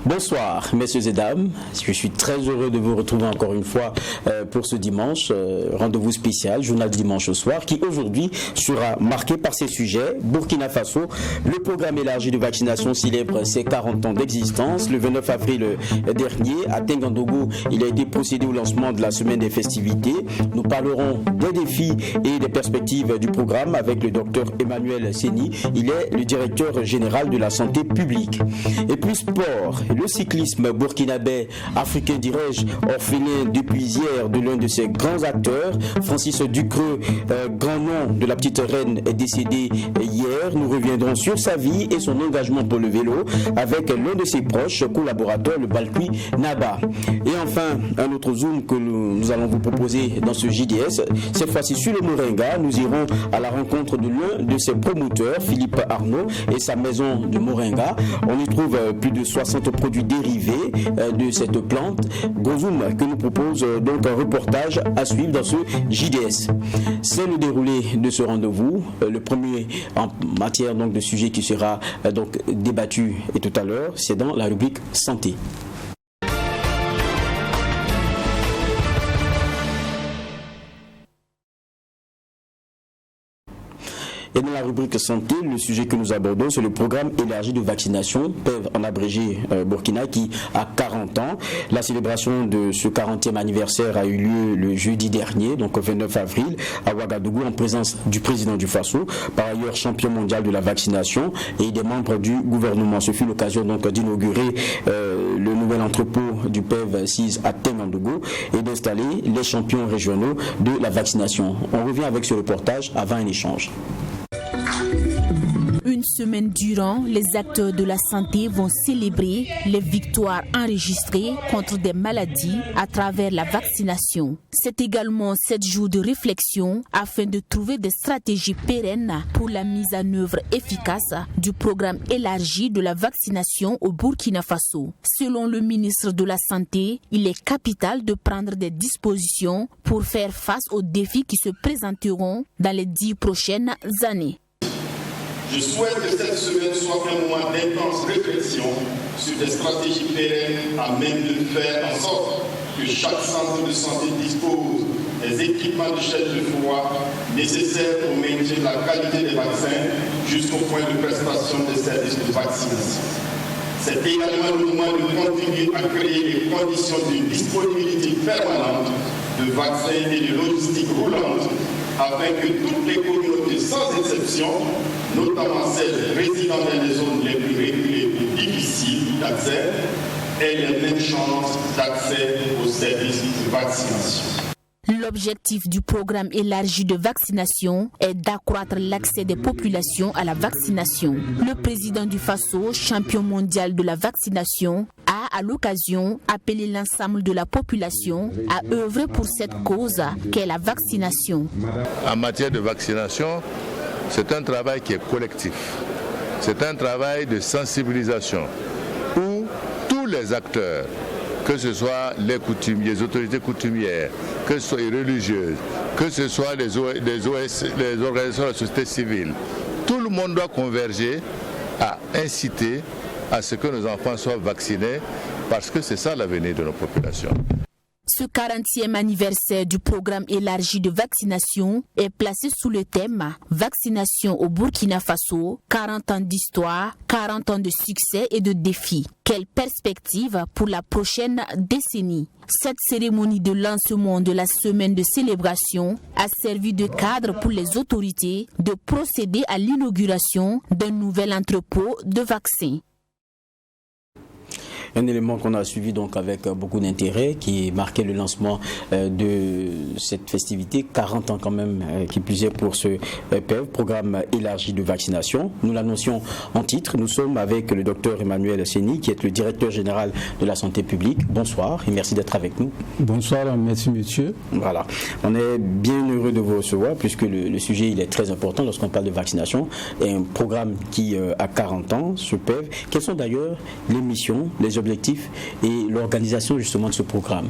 Bonsoir, messieurs et dames. Je suis très heureux de vous retrouver encore une fois pour ce dimanche. Rendez-vous spécial, journal du dimanche au soir, qui aujourd'hui sera marqué par ces sujets. Burkina Faso, le programme élargi de vaccination célèbre ses 40 ans d'existence. Le 29 avril dernier, à Tengandogo, il a été procédé au lancement de la semaine des festivités. Nous parlerons des défis et des perspectives du programme avec le docteur Emmanuel Seni. Il est le directeur général de la santé publique. Et puis sport, le cyclisme burkinabé, africain dirais-je, orphelin depuis hier de l'un de ses grands acteurs. Francis Ducreux, grand nom de la petite reine, est décédé hier. Nous reviendrons sur sa vie et son engagement pour le vélo avec l'un de ses proches collaborateurs, le Balkui Naba. Et enfin, un autre zoom que nous allons vous proposer dans ce JDS. Cette fois-ci sur le Moringa, nous irons à la rencontre de l'un de ses promoteurs, Philippe Arnaud, et sa maison de Moringa. On y trouve plus de 60 produits dérivés de cette plante. Gros zoom que nous propose donc un reportage à suivre dans ce JDS. C'est le déroulé de ce rendez-vous. Le premier en matière donc de sujet qui sera donc débattu et tout à l'heure, c'est dans la rubrique santé. Et dans la rubrique santé, le sujet que nous abordons, c'est le programme élargi de vaccination, PEV en abrégé Burkina, qui a 40 ans. La célébration de ce 40e anniversaire a eu lieu le jeudi dernier, donc au 29 avril, à Ouagadougou, en présence du président du Faso, par ailleurs champion mondial de la vaccination, et des membres du gouvernement. Ce fut l'occasion donc d'inaugurer le nouvel entrepôt du PEV 6 à Tengandogo et d'installer les champions régionaux de la vaccination. On revient avec ce reportage avant un échange. Une semaine durant, les acteurs de la santé vont célébrer les victoires enregistrées contre des maladies à travers la vaccination. C'est également 7 jours de réflexion afin de trouver des stratégies pérennes pour la mise en œuvre efficace du programme élargi de la vaccination au Burkina Faso. Selon le ministre de la Santé, il est capital de prendre des dispositions pour faire face aux défis qui se présenteront dans les 10 prochaines années. Je souhaite que cette semaine soit un moment d'intense réflexion sur des stratégies pérennes à même de faire en sorte que chaque centre de santé dispose des équipements de chaise de froid nécessaires au maintien de la qualité des vaccins jusqu'au point de prestation des services de vaccination. C'est également le moment de contribuer à créer les conditions d'une disponibilité permanente de vaccins et de logistique roulante afin que toutes les communautés, sans exception, notamment celles résidant dans les zones les plus reculées et plus difficiles d'accès, aient les mêmes chances d'accès aux services de vaccination. L'objectif du programme élargi de vaccination est d'accroître l'accès des populations à la vaccination. Le président du Faso, champion mondial de la vaccination, a à l'occasion appelé l'ensemble de la population à œuvrer pour cette cause qu'est la vaccination. En matière de vaccination, c'est un travail qui est collectif. C'est un travail de sensibilisation où tous les acteurs, que ce soit les coutumiers, les autorités coutumières, que ce soit les religieuses, que ce soit les organisations de la société civile, tout le monde doit converger à inciter à ce que nos enfants soient vaccinés parce que c'est ça l'avenir de nos populations. Ce 40e anniversaire du programme élargi de vaccination est placé sous le thème « Vaccination au Burkina Faso, 40 ans d'histoire, 40 ans de succès et de défis ». Quelle perspective pour la prochaine décennie? Cette cérémonie de lancement de la semaine de célébration a servi de cadre pour les autorités de procéder à l'inauguration d'un nouvel entrepôt de vaccins. Un élément qu'on a suivi donc avec beaucoup d'intérêt, qui marquait le lancement de cette festivité, 40 ans quand même, qui plus est pour ce PEV, programme élargi de vaccination. Nous l'annoncions en titre, nous sommes avec le docteur Emmanuel Seni, qui est le directeur général de la santé publique. Bonsoir et merci d'être avec nous. Bonsoir, merci monsieur. Voilà, on est bien heureux de vous recevoir puisque le sujet il est très important lorsqu'on parle de vaccination. Et un programme qui a 40 ans, ce PEV. Quelles sont d'ailleurs les missions, les objectifs et l'organisation justement de ce programme?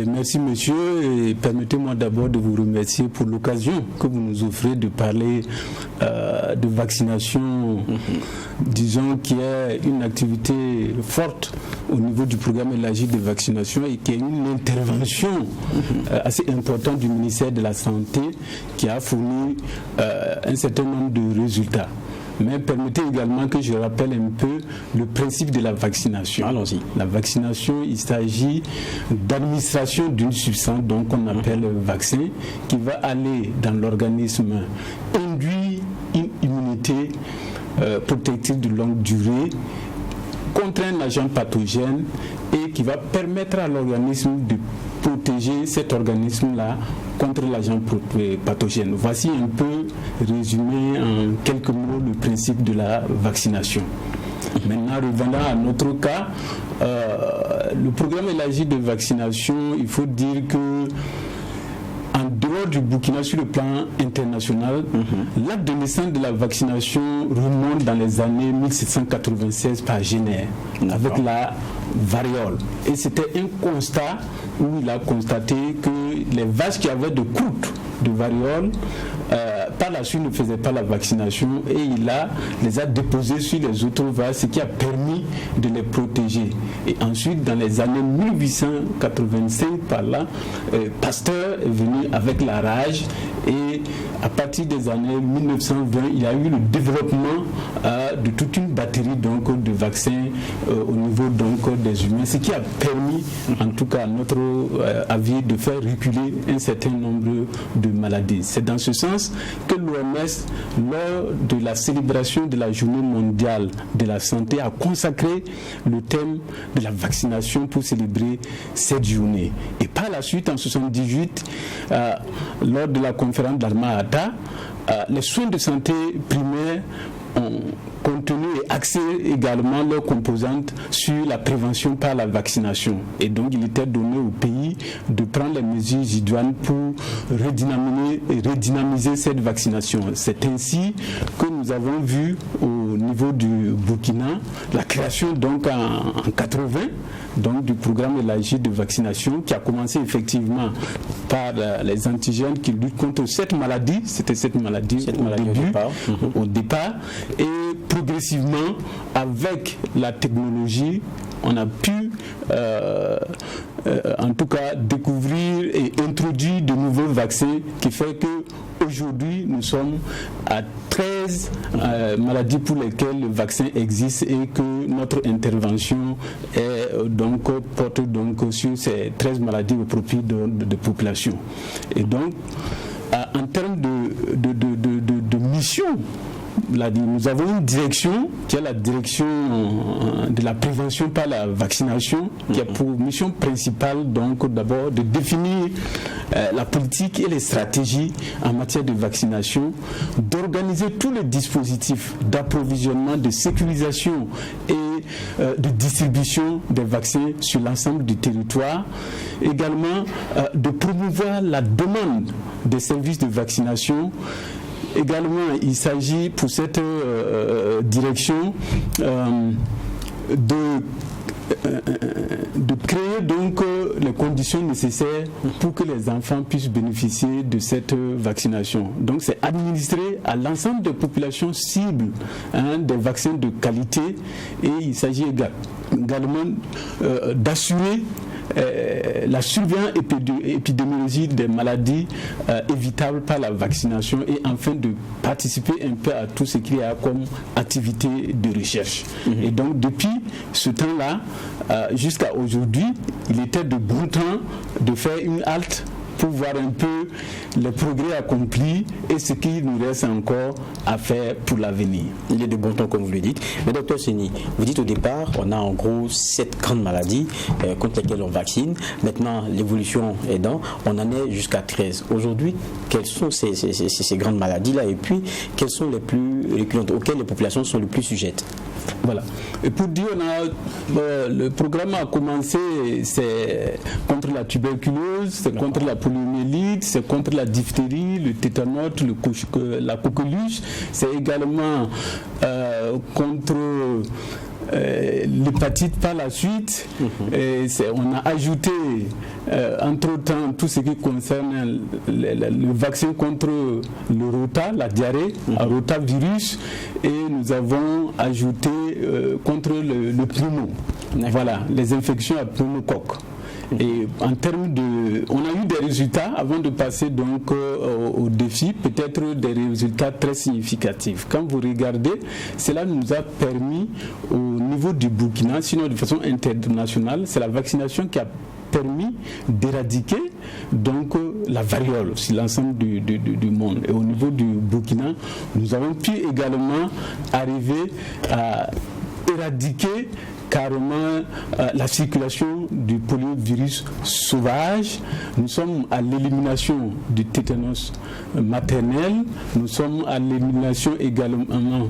Merci monsieur, et permettez-moi d'abord de vous remercier pour l'occasion que vous nous offrez de parler de vaccination, disons qui est une activité forte au niveau du programme élargi de vaccination et qui est une intervention assez importante du ministère de la Santé qui a fourni un certain nombre de résultats. Mais permettez également que je rappelle un peu le principe de la vaccination. Allons-y. La vaccination, il s'agit d'administration d'une substance donc qu'on appelle vaccin qui va aller dans l'organisme, induire une immunité protective de longue durée contre un agent pathogène et qui va permettre à l'organisme de protéger cet organisme-là contre l'agent pathogène. Voici un peu résumé en quelques mots le principe de la vaccination. Maintenant, revenant à notre cas, le programme élargi de vaccination, il faut dire que en dehors du Burkina sur le plan international, l'acte de naissance de la vaccination remonte dans les années 1796 par Jenner avec la variole. Et c'était un constat où il a constaté que les vaches qui avaient de croûtes de variole par la suite ne faisaient pas la vaccination et il les a déposées sur les autres vaches, ce qui a permis de les protéger. Et ensuite, dans les années 1885, par là, Pasteur est venu avec la rage et à partir des années 1920, il y a eu le développement de toute une batterie donc, de vaccins au niveau donc, des humains, ce qui a permis, en tout cas à notre avis, de faire reculer un certain nombre de maladies. C'est dans ce sens que l'OMS, lors de la célébration de la Journée mondiale de la santé, a consacré le thème de la vaccination pour célébrer cette journée. Et par la suite, en 1978, lors de la conférence d'Alma-Ata, les soins de santé primaires ont contenu et axé également leurs composantes sur la prévention par la vaccination. Et donc, il était donné au pays de prendre les mesures idoines pour redynamiser cette vaccination. C'est ainsi que nous avons vu au niveau du Burkina la création donc en 80 donc, du programme élargi de vaccination qui a commencé effectivement par les antigènes qui luttent contre cette maladie. C'était cette maladie au départ. Et progressivement, avec la technologie, on a pu en tout cas découvrir et introduire de nouveaux vaccins qui fait que aujourd'hui nous sommes à 13 maladies pour lesquelles le vaccin existe et que notre intervention est, donc, porte donc sur ces 13 maladies au profit de population. Et donc en termes de mission, nous avons une direction qui est la direction de la prévention par la vaccination qui a pour mission principale donc d'abord de définir la politique et les stratégies en matière de vaccination, d'organiser tous les dispositifs d'approvisionnement, de sécurisation et de distribution des vaccins sur l'ensemble du territoire, également de promouvoir la demande des services de vaccination. Également, il s'agit pour cette direction de créer donc les conditions nécessaires pour que les enfants puissent bénéficier de cette vaccination. Donc c'est administrer à l'ensemble des populations cibles des vaccins de qualité et il s'agit également d'assurer la surveillance épidémiologique des maladies évitables par la vaccination et enfin de participer un peu à tout ce qu'il y a comme activité de recherche. Et donc depuis ce temps-là jusqu'à aujourd'hui, il était de bon temps de faire une halte pour voir un peu les progrès accomplis et ce qu'il nous reste encore à faire pour l'avenir. Il est de bon temps, comme vous le dites. Mais docteur Seni, vous dites au départ, on a en gros 7 grandes maladies contre lesquelles on vaccine. Maintenant, l'évolution aidant, on en est jusqu'à 13. Aujourd'hui, quelles sont ces grandes maladies-là et puis quelles sont les plus récurrentes, auxquelles les populations sont les plus sujettes? Voilà. Et pour dire, le programme a commencé, c'est contre la tuberculose, c'est contre la poliomyélite, c'est contre la diphtérie, le tétanos, la coqueluche, c'est également contre l'hépatite par la suite. On a ajouté, entre-temps, tout ce qui concerne le vaccin contre le rota, la diarrhée, un rotavirus, et nous avons ajouté contre le pneumo. Voilà, les infections à pneumocoque. Et en termes on a eu des résultats avant de passer donc au défi, peut-être des résultats très significatifs. Quand vous regardez, cela nous a permis au niveau du Burkina, sinon de façon internationale, c'est la vaccination qui a permis d'éradiquer donc la variole sur l'ensemble du monde. Et au niveau du Burkina, nous avons pu également arriver à éradiquer carrément la circulation du poliovirus sauvage. Nous sommes à l'élimination du tétanos maternel. Nous sommes à l'élimination également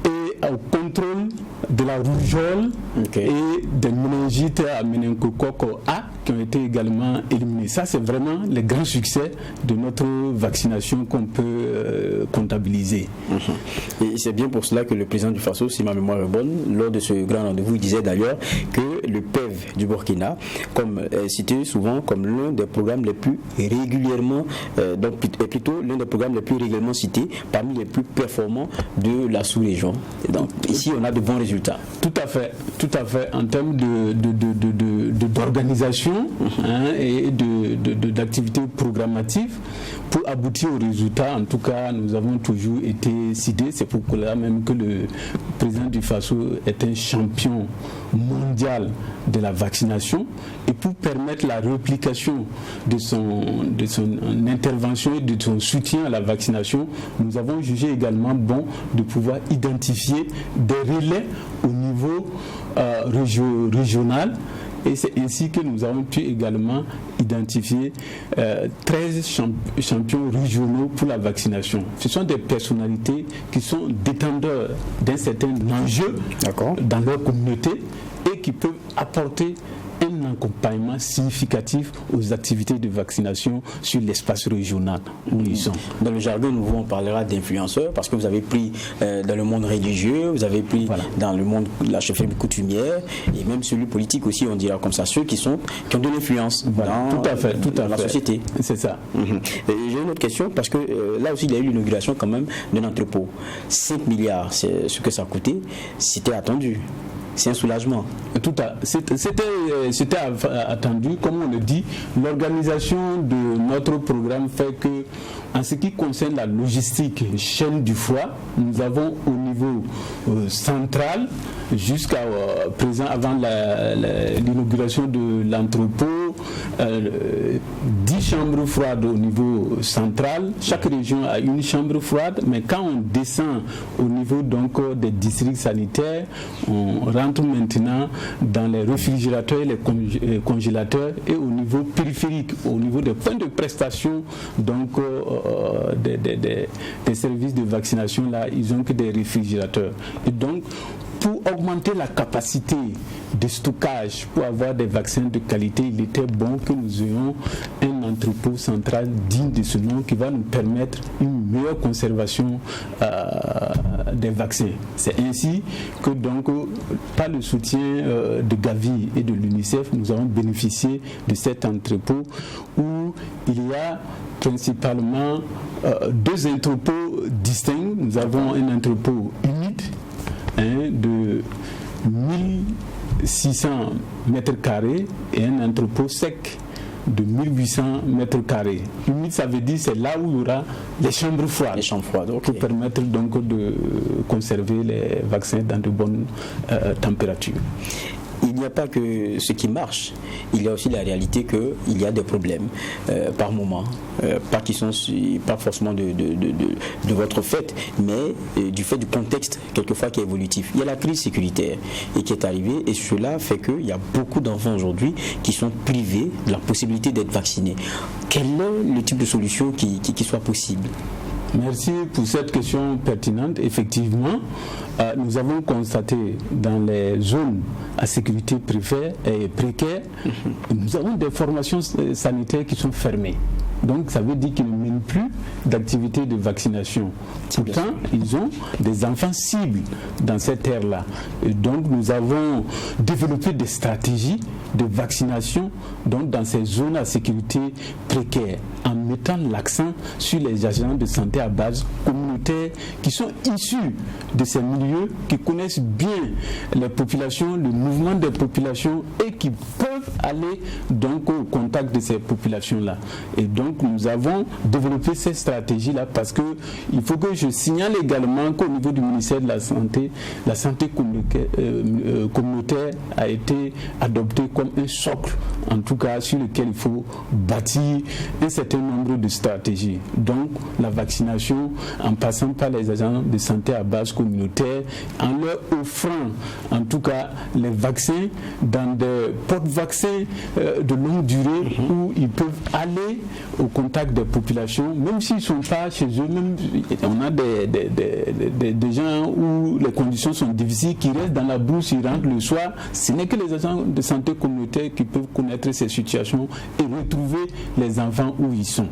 et au contrôle de la rougeole et des méningites à méningocoque A qui ont été également éliminés. Ça, c'est vraiment le grand succès de notre vaccination qu'on peut comptabiliser. Et c'est bien pour cela que le président du Faso, si ma mémoire est bonne, lors de ce grand rendez-vous, il disait d'ailleurs que le PEV du Burkina, comme cité souvent comme l'un des programmes les plus régulièrement, donc plutôt l'un des programmes les plus régulièrement cités parmi les plus performants de la sous-région. Donc ici, on a de bons résultats. Tout à fait. En termes d'organisation et d'activités programmatives, pour aboutir aux résultats, en tout cas, nous avons toujours été cités. C'est pour cela même que le président du Faso est un champion mondial de la vaccination. Et pour permettre la réplication de son intervention et de son soutien à la vaccination, nous avons jugé également bon de pouvoir identifier des relais au niveau régional. Et c'est ainsi que nous avons pu également identifier 13 champions régionaux pour la vaccination. Ce sont des personnalités qui sont détenteurs d'un certain enjeu dans leur communauté et qui peuvent apporter un accompagnement significatif aux activités de vaccination sur l'espace régional où ils sont. Dans le jargon nouveau, on parlera d'influenceurs parce que vous avez pris dans le monde religieux, vous avez pris dans le monde de la chefferie coutumière et même celui politique aussi, on dira comme ça, ceux qui ont de l'influence dans la société. C'est ça. Et j'ai une autre question parce que là aussi il y a eu l'inauguration quand même d'un entrepôt. 5 milliards, c'est ce que ça a coûté, c'était attendu. C'est un soulagement. C'était attendu, comme on le dit. L'organisation de notre programme fait que, en ce qui concerne la logistique chaîne du froid, nous avons au niveau central, jusqu'à présent, avant l'inauguration de l'entrepôt, 10 chambres froides au niveau central. Chaque région a une chambre froide, mais quand on descend au niveau donc des districts sanitaires, on rentre maintenant dans les réfrigérateurs, les congélateurs, et au niveau périphérique, au niveau des points de prestation donc des services de vaccination, là, ils n'ont que des réfrigérateurs. Et donc, pour augmenter la capacité de stockage, pour avoir des vaccins de qualité, il était bon que nous ayons un entrepôt central digne de ce nom qui va nous permettre une meilleure conservation des vaccins. C'est ainsi que donc, par le soutien de Gavi et de l'UNICEF, nous avons bénéficié de cet entrepôt où il y a principalement 2 entrepôts distincts. Nous avons un entrepôt humide de 1600 mètres carrés et un entrepôt sec de 1800 mètres carrés. Humide, ça veut dire c'est là où il y aura les chambres froides. Les chambres froides, pour permettre donc de conserver les vaccins dans de bonnes températures. Il n'y a pas que ce qui marche, il y a aussi la réalité qu'il y a des problèmes par moment, pas forcément de votre fait, mais du fait du contexte quelquefois qui est évolutif. Il y a la crise sécuritaire et qui est arrivée, et cela fait qu'il y a beaucoup d'enfants aujourd'hui qui sont privés de la possibilité d'être vaccinés. Quel est le type de solution qui soit possible ? Merci pour cette question pertinente. Effectivement, nous avons constaté dans les zones à sécurité précaire, nous avons des formations sanitaires qui sont fermées. Donc ça veut dire qu'ils ne mènent plus d'activité de vaccination. Pourtant, ils ont des enfants cibles dans cette ère-là. Et donc nous avons développé des stratégies de vaccination donc dans ces zones à sécurité précaire, en mettant l'accent sur les agents de santé à base communautaire qui sont issus de ces milieux, qui connaissent bien les populations, le mouvement des populations et qui peuvent aller donc au contact de ces populations-là. Et donc nous avons développé cette stratégie-là parce que il faut que je signale également qu'au niveau du ministère de la santé communautaire a été adoptée comme un socle, en tout cas sur lequel il faut bâtir un certain nombre de stratégies. Donc la vaccination en passant par les agents de santé à base communautaire, en leur offrant en tout cas les vaccins dans des porte-vaccins de longue durée où ils peuvent aller au contact des populations, même s'ils ne sont pas chez eux. Même, on a des gens où les conditions sont difficiles, qui restent dans la brousse, ils rentrent le soir. Ce n'est que les agents de santé communautaire qui peuvent connaître ces situations et retrouver les enfants où ils sont.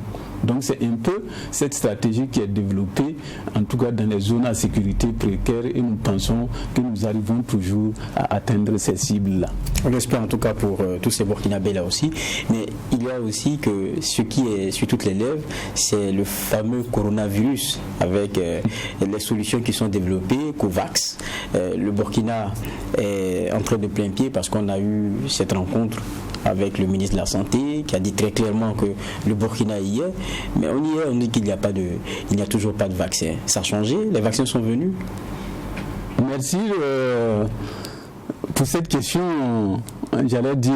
Donc c'est un peu cette stratégie qui est développée, en tout cas dans les zones à sécurité précaire, et nous pensons que nous arrivons toujours à atteindre ces cibles-là. On l'espère en tout cas pour tous ces Burkinabés là aussi, mais il y a aussi que ce qui est sur toutes les lèvres, c'est le fameux coronavirus avec les solutions qui sont développées, COVAX. Le Burkina est en train de plein pied parce qu'on a eu cette rencontre avec le ministre de la Santé qui a dit très clairement que le Burkina y est, mais on y est, on dit qu'il n'y a toujours pas de vaccin. Ça a changé, les vaccins sont venus. Merci pour cette question, j'allais dire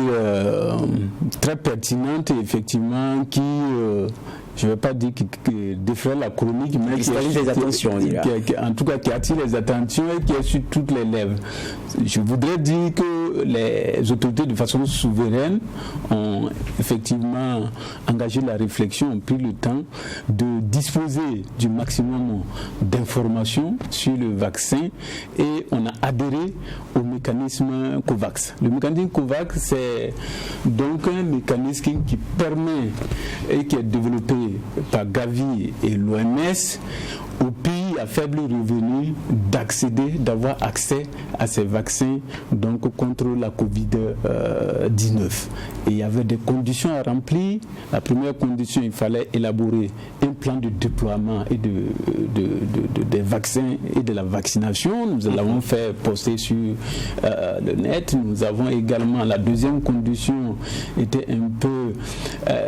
très pertinente et effectivement qui, je ne vais pas dire que défraie la chronique, mais qui en tout cas qui attire les attentions et qui est sur toutes les lèvres. Je voudrais dire que les autorités de façon souveraine ont effectivement engagé la réflexion, ont pris le temps de disposer du maximum d'informations sur le vaccin et on a adhéré au mécanisme COVAX. Le mécanisme COVAX, c'est donc un mécanisme qui permet et qui est développé par Gavi et l'OMS aux pays à faible revenu d'avoir accès à ces vaccins donc contre la Covid-19. Et il y avait des conditions à remplir. La première condition, il fallait élaborer un plan de déploiement et des vaccins et de la vaccination. Nous l'avons fait poster sur le net. Nous avons également, la deuxième condition était un peu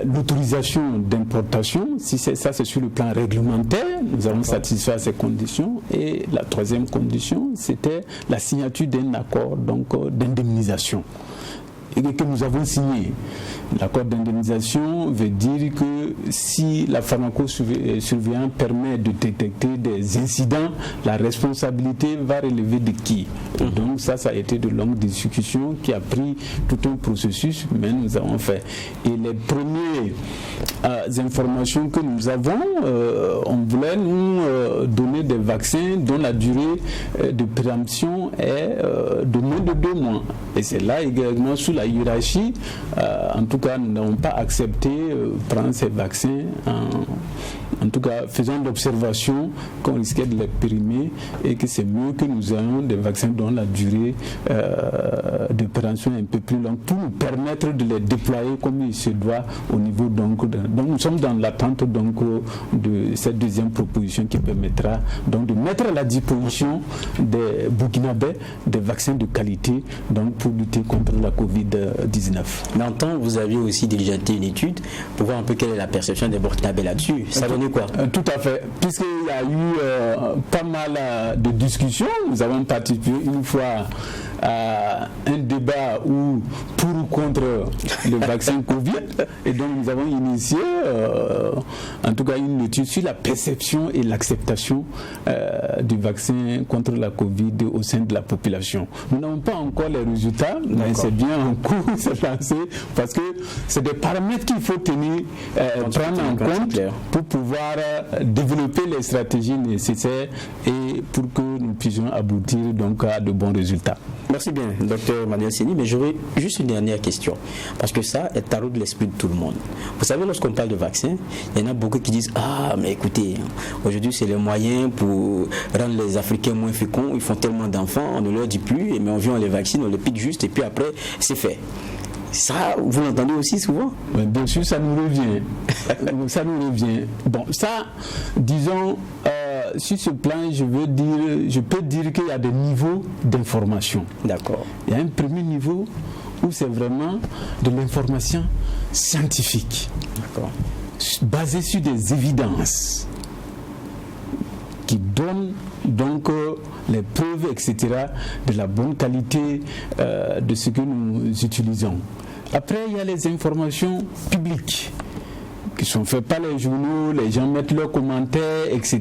l'autorisation d'importation. Si c'est ça, c'est sur le plan réglementaire. Nous avons satisfait ces conditions. Et la troisième condition, c'était la signature d'un accord d'indemnisation et que nous avons signé. L'accord d'indemnisation veut dire que si la pharmacosurveillance permet de détecter des incidents, la responsabilité va relever de qui? Donc ça a été de longues discussions qui a pris tout un processus, mais nous avons fait. Et les premières informations que nous avons, on voulait nous donner des vaccins dont la durée de préemption est de moins de 2 mois. Et c'est là également sous la hiérarchie, en tout cas nous n'avons pas accepté prendre ces vaccins en tout cas faisant l'observation qu'on risquait de les périmer et que c'est mieux que nous ayons des vaccins dont la durée de préemption est un peu plus longue pour nous permettre de les déployer comme il se doit au niveau donc nous sommes dans l'attente donc de cette deuxième proposition qui permettra donc de mettre à la disposition des Burkinabés des vaccins de qualité donc pour lutter contre la Covid-19. Mais en temps, vous aviez aussi diligenté une étude pour voir un peu quelle est la perception des Burkinabés là-dessus. Ça donnait quoi? Tout à fait. Puisqu'il y a eu pas mal de discussions, nous avons participé une fois à un débat pour ou contre le vaccin Covid et donc nous avons initié en tout cas une étude sur la perception et l'acceptation du vaccin contre la Covid au sein de la population. Nous n'avons pas encore les résultats, mais c'est bien en cours, c'est lancé parce que c'est des paramètres qu'il faut prendre en compte pour pouvoir développer les stratégies nécessaires et pour que nous puissions aboutir donc à de bons résultats. Merci bien, docteur Emmanuel Seni, mais j'aurais juste une dernière question, parce que ça est tarot de l'esprit de tout le monde. Vous savez, lorsqu'on parle de vaccin, il y en a beaucoup qui disent « Ah, mais écoutez, aujourd'hui c'est le moyen pour rendre les Africains moins féconds, ils font tellement d'enfants, on ne leur dit plus, mais on vient, on les vaccine, on les pique juste, et puis après, c'est fait. » Ça, vous l'entendez aussi souvent? Bien sûr, ça nous revient. Ça nous revient. Bon, ça, disons, sur ce plan, je peux dire qu'il y a des niveaux d'information. D'accord. Il y a un premier niveau où c'est vraiment de l'information scientifique. D'accord. Basée sur des évidences qui donnent donc les preuves, etc., de la bonne qualité de ce que nous utilisons. Après, il y a les informations publiques qui sont faites par les journaux, les gens mettent leurs commentaires, etc.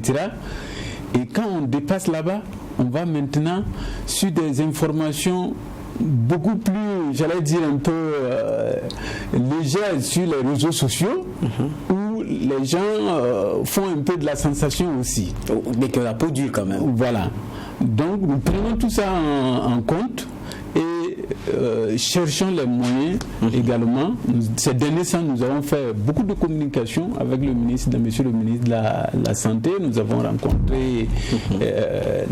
Et quand on dépasse là-bas, on va maintenant sur des informations beaucoup plus, j'allais dire un peu légères sur les réseaux sociaux, où les gens font un peu de la sensation aussi. Mais que la peau dure quand même. Voilà. Donc nous prenons tout ça en compte et cherchons les moyens également. Ces derniers temps, nous avons fait beaucoup de communication avec monsieur le ministre de la Santé. Nous avons rencontré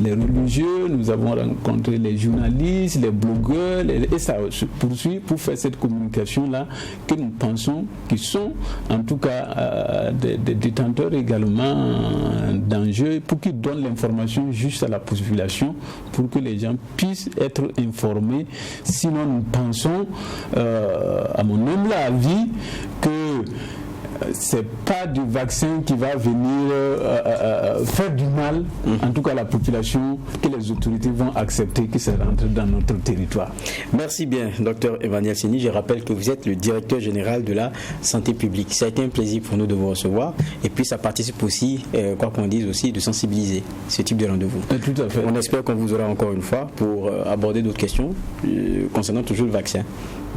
les religieux, nous avons rencontré les journalistes, les blogueurs, et ça se poursuit pour faire cette communication-là que nous pensons qu'ils sont en tout cas des détenteurs également d'enjeux pour qu'ils donnent l'information juste à la population pour que les gens puissent être informés. Sinon, nous pensons, à mon humble avis, que c'est pas du vaccin qui va venir faire du mal, en tout cas à la population, que les autorités vont accepter que ça rentre dans notre territoire. Merci bien, docteur Emmanuel Seni. Je rappelle que vous êtes le directeur général de la santé publique. Ça a été un plaisir pour nous de vous recevoir. Et puis ça participe aussi, quoi qu'on dise aussi, de sensibiliser ce type de rendez-vous. Tout à fait. On espère qu'on vous aura encore une fois pour aborder d'autres questions concernant toujours le vaccin.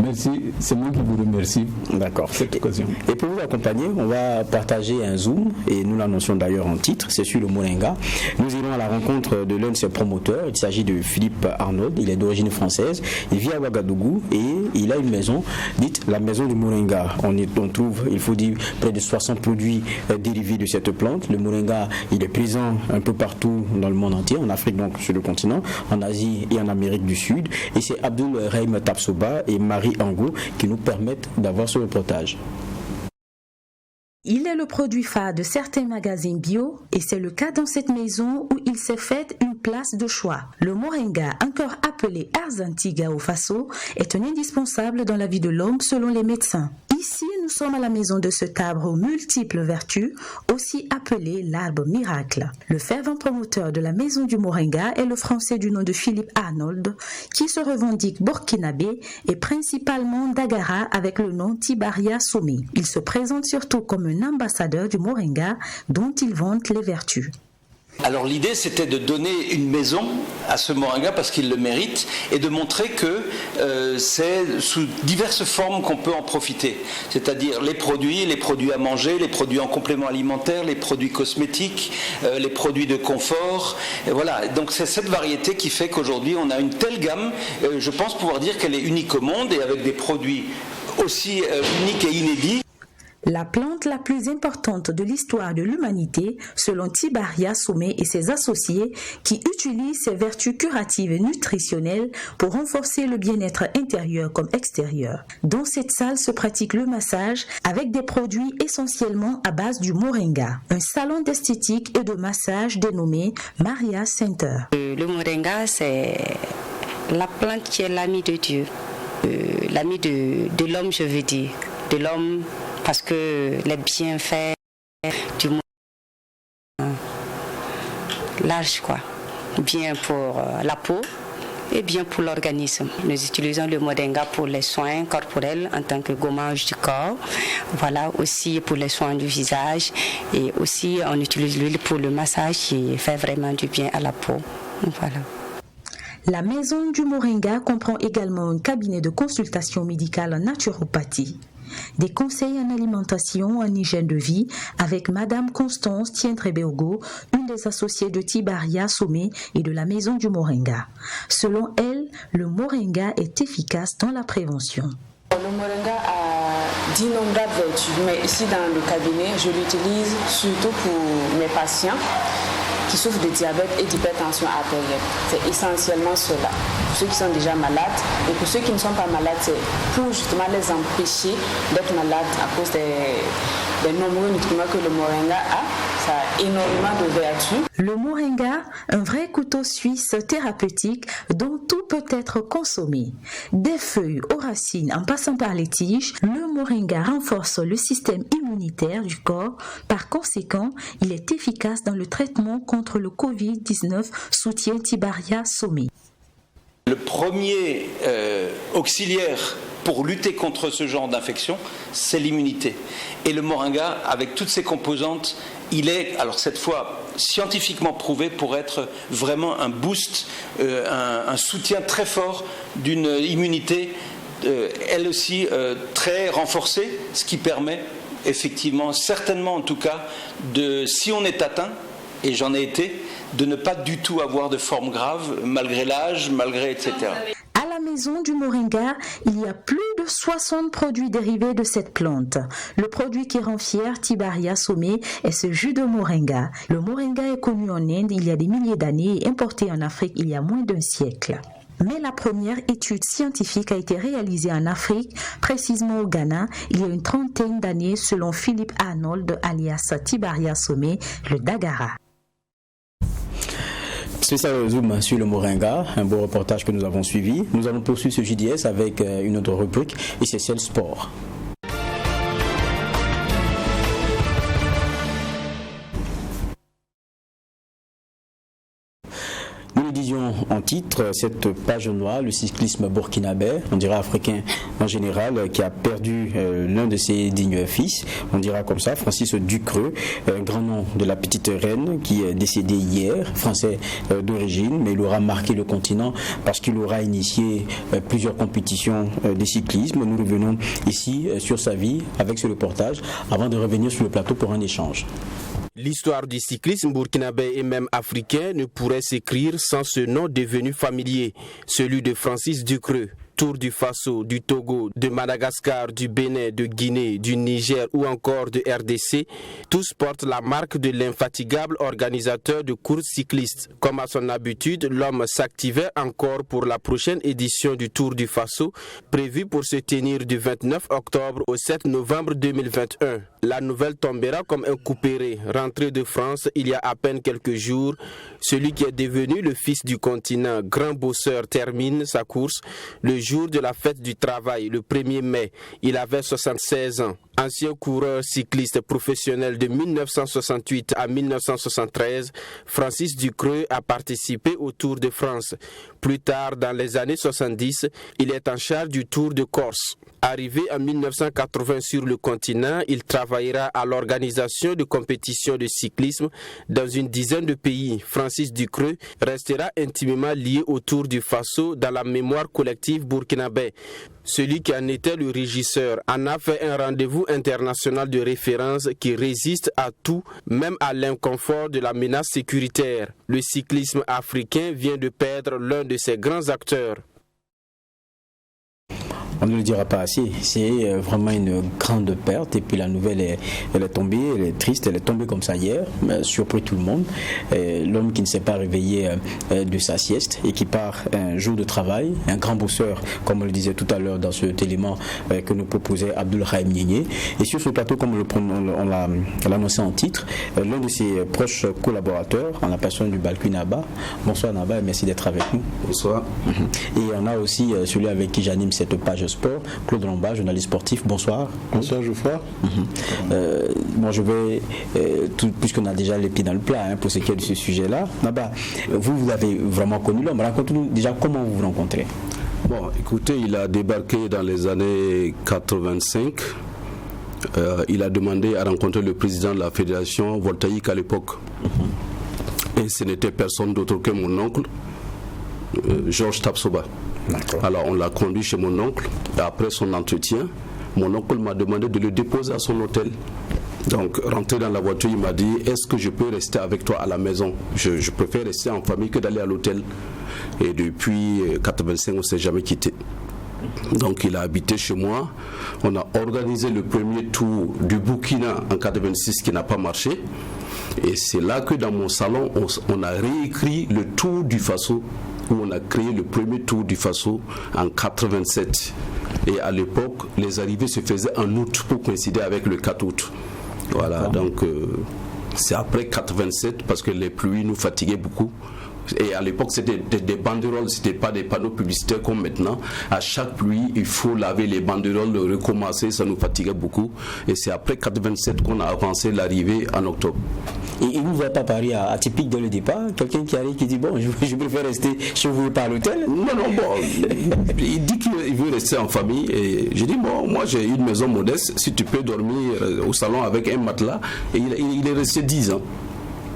Merci, c'est moi qui vous remercie. D'accord. Cette occasion. Et pour vous accompagner, on va partager un Zoom, et nous l'annonçons d'ailleurs en titre, c'est sur le Moringa. Nous irons à la rencontre de l'un de ses promoteurs, il s'agit de Philippe Arnold, il est d'origine française, il vit à Ouagadougou et il a une maison, dite la maison du Moringa. On trouve, il faut dire, près de 60 produits dérivés de cette plante. Le Moringa, il est présent un peu partout dans le monde entier, en Afrique donc sur le continent, en Asie et en Amérique du Sud. Et c'est Abdul Rahim Tapsoba et Marie Ango qui nous permettent d'avoir ce reportage. Il est le produit phare de certains magasins bio et c'est le cas dans cette maison où il s'est fait une place de choix. Le moringa, encore appelé Arzantiga au Faso, est un indispensable dans la vie de l'homme selon les médecins. Ici, nous sommes à la maison de cet arbre aux multiples vertus, aussi appelé l'arbre miracle. Le fervent promoteur de la maison du moringa est le français du nom de Philippe Arnold, qui se revendique burkinabé et principalement d'Agara avec le nom Tibaria Soumi. Il se présente surtout comme un ambassadeur du moringa dont il vante les vertus. Alors l'idée c'était de donner une maison à ce moringa parce qu'il le mérite et de montrer que c'est sous diverses formes qu'on peut en profiter. C'est-à-dire les produits à manger, les produits en complément alimentaire, les produits cosmétiques, les produits de confort. Et voilà, donc c'est cette variété qui fait qu'aujourd'hui on a une telle gamme, je pense pouvoir dire qu'elle est unique au monde et avec des produits aussi uniques et inédits. La plante la plus importante de l'histoire de l'humanité, selon Tibaria Soumi et ses associés, qui utilisent ses vertus curatives et nutritionnelles pour renforcer le bien-être intérieur comme extérieur. Dans cette salle se pratique le massage avec des produits essentiellement à base du moringa. Un salon d'esthétique et de massage dénommé Maria Center. Le moringa, c'est la plante qui est l'ami de Dieu, l'ami de l'homme, je veux dire, de l'homme. Parce que les bienfaits du moringa large, quoi. Bien pour la peau et bien pour l'organisme. Nous utilisons le moringa pour les soins corporels en tant que gommage du corps. Voilà, aussi pour les soins du visage. Et aussi on utilise l'huile pour le massage qui fait vraiment du bien à la peau. Voilà. La maison du moringa comprend également un cabinet de consultation médicale en naturopathie. Des conseils en alimentation, en hygiène de vie avec Madame Constance Tientre-Bergo, une des associées de Tibaria Sommet et de la Maison du Moringa. Selon elle, le moringa est efficace dans la prévention. Le moringa a d'innombrables vertus, mais ici dans le cabinet, je l'utilise surtout pour mes patients qui souffrent de diabète et d'hypertension artérielle. C'est essentiellement cela. Pour ceux qui sont déjà malades et pour ceux qui ne sont pas malades, c'est pour justement les empêcher d'être malades à cause des nombreux nutriments que le moringa a. Ça a énormément de vertus. Le moringa, un vrai couteau suisse thérapeutique dont tout peut être consommé. Des feuilles aux racines en passant par les tiges, le moringa renforce le système immunitaire du corps. Par conséquent, il est efficace dans le traitement contre le Covid-19, soutient Tibaria Sommet. Le premier auxiliaire pour lutter contre ce genre d'infection, c'est l'immunité. Et le moringa, avec toutes ses composantes, il est, alors cette fois, scientifiquement prouvé pour être vraiment un boost, un soutien très fort d'une immunité, elle aussi très renforcée, ce qui permet effectivement, certainement en tout cas, si on est atteint, et j'en ai été, de ne pas du tout avoir de forme grave, malgré l'âge, malgré etc. À la Maison du Moringa, il y a plus de 60 produits dérivés de cette plante. Le produit qui rend fier Tibaria Sommet est ce jus de moringa. Le moringa est connu en Inde il y a des milliers d'années et importé en Afrique il y a moins d'un siècle. Mais la première étude scientifique a été réalisée en Afrique, précisément au Ghana, il y a une trentaine d'années selon Philippe Arnold alias Tibaria Sommet, le Dagara. C'est ça le zoom sur le moringa, un beau reportage que nous avons suivi. Nous allons poursuivre ce JDS avec une autre rubrique et c'est celle sport. Nous le disions en titre, cette page noire, le cyclisme burkinabé, on dira africain en général, qui a perdu l'un de ses dignes fils, on dira comme ça, Francis Ducreux, un grand nom de la petite reine qui est décédé hier, français d'origine, mais il aura marqué le continent parce qu'il aura initié plusieurs compétitions de cyclisme. Nous revenons ici sur sa vie avec ce reportage avant de revenir sur le plateau pour un échange. L'histoire du cyclisme burkinabé et même africain ne pourrait s'écrire sans ce nom devenu familier, celui de Francis Ducreux. Tour du Faso, du Togo, de Madagascar, du Bénin, de Guinée, du Niger ou encore de RDC, tous portent la marque de l'infatigable organisateur de courses cyclistes. Comme à son habitude, l'homme s'activait encore pour la prochaine édition du Tour du Faso, prévue pour se tenir du 29 octobre au 7 novembre 2021. La nouvelle tombera comme un couperet. Rentré de France il y a à peine quelques jours, celui qui est devenu le fils du continent, grand bosseur, termine sa course le jour de la fête du travail, le 1er mai. Il avait 76 ans. Ancien coureur cycliste professionnel de 1968 à 1973, Francis Ducreux a participé au Tour de France. Plus tard, dans les années 70, il est en charge du Tour de Corse. Arrivé en 1980 sur le continent, il travaillera à l'organisation de compétitions de cyclisme dans une dizaine de pays. Francis Ducreux restera intimement lié au Tour du Faso dans la mémoire collective burkinabé. Celui qui en était le régisseur en a fait un rendez-vous international de référence qui résiste à tout, même à l'inconfort de la menace sécuritaire. Le cyclisme africain vient de perdre l'un de ses grands acteurs. On ne le dira pas assez, c'est vraiment une grande perte et puis la nouvelle elle est tombée, elle est triste, elle est tombée comme ça hier, surpris tout le monde. L'homme qui ne s'est pas réveillé de sa sieste et qui part un jour de travail, un grand bosseur, comme on le disait tout à l'heure dans cet élément que nous proposait Abdoulrahim Niénié. Et sur ce plateau, comme on l'a annoncé en titre, l'un de ses proches collaborateurs, en la personne du Balkui Naba. Bonsoir Naba et merci d'être avec nous. Bonsoir. Et on a aussi celui avec qui j'anime cette page sport, Claude Lomba, journaliste sportif. Bonsoir. Bonsoir Geoffroy. Bon, je vais, puisqu'on a déjà les pieds dans le plat pour ce qui est de ce sujet-là, Naba, vous avez vraiment connu l'homme. Racontez-nous déjà comment vous vous rencontrez. Bon, écoutez, il a débarqué dans les années 85. Il a demandé à rencontrer le président de la fédération voltaïque à l'époque. Et ce n'était personne d'autre que mon oncle, Georges Tapsoba. Alors on l'a conduit chez mon oncle et après son entretien, mon oncle m'a demandé de le déposer à son hôtel. Donc, rentré dans la voiture, il m'a dit, est-ce que je peux rester avec toi à la maison? Je préfère rester en famille que d'aller à l'hôtel. Et depuis 85, on ne s'est jamais quitté. Donc, il a habité chez moi. On a organisé le premier tour du Burkina en 86 qui n'a pas marché. Et c'est là que dans mon salon, on a réécrit le Tour du Faso, où on a créé le premier Tour du Faso en 87. Et à l'époque, les arrivées se faisaient en août pour coïncider avec le 4 août. Voilà, donc c'est après 87 parce que les pluies nous fatiguaient beaucoup. Et à l'époque, c'était des banderoles, c'était pas des panneaux publicitaires comme maintenant. À chaque pluie, il faut laver les banderoles, recommencer, ça nous fatiguait beaucoup. Et c'est après 87 qu'on a avancé l'arrivée en octobre. Et il ne vous voit pas Paris atypique dès le départ? Quelqu'un qui arrive qui dit bon, je préfère rester chez vous par l'hôtel? Non, il dit qu'il veut rester en famille. Et j'ai dit bon, moi j'ai une maison modeste, si tu peux dormir au salon avec un matelas. Et il est resté 10 ans.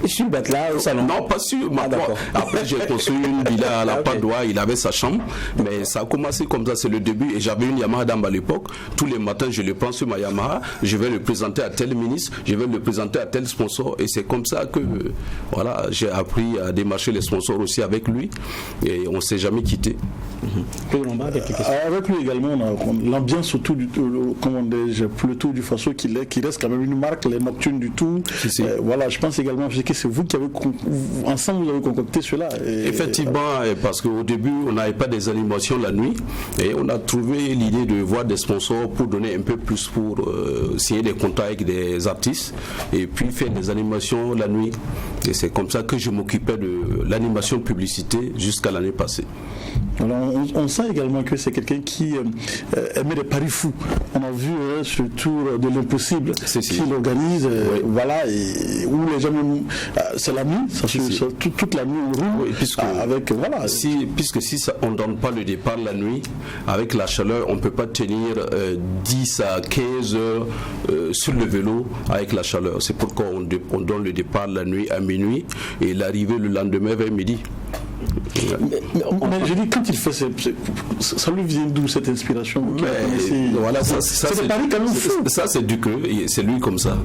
Sur le matelas au salon? Non, pas sur ma d'accord. Après, j'ai construit une villa à la Padoie, il avait sa chambre, mais ça a commencé comme ça, c'est le début. Et j'avais une Yamaha Dame à l'époque. Tous les matins, je le prends sur ma Yamaha, je vais le présenter à tel ministre, je vais le présenter à tel sponsor. Et c'est comme ça que voilà, j'ai appris à démarcher les sponsors aussi avec lui. Et on ne s'est jamais quitté. Avec lui également, l'ambiance autour du le Tour du Faso qui reste quand même une marque, les nocturnes du Tour. Voilà, je pense également que c'est vous qui avez ensemble vous avez concocté cela. Effectivement, parce qu'au début on n'avait pas des animations la nuit et on a trouvé l'idée de voir des sponsors pour donner un peu plus, pour signer des contrats avec des artistes et puis faire des animations la nuit. Et c'est comme ça que je m'occupais de l'animation publicité jusqu'à l'année passée. Alors, on sent également que c'est quelqu'un qui aimait les paris fous. On a vu ce tour de l'impossible qu'il organise, voilà, et où les gens, c'est la nuit, toute la nuit on roule, avec, voilà. Puisque si on ne donne pas le départ la nuit, avec la chaleur, on ne peut pas tenir 10 à 15 heures sur le vélo avec la chaleur. C'est pourquoi on donne le départ la nuit à minuit et l'arrivée le lendemain vers midi. Mais je dis, quand il fait ça lui vient d'où cette inspiration? Voilà, ça c'est du cru, c'est lui comme ça.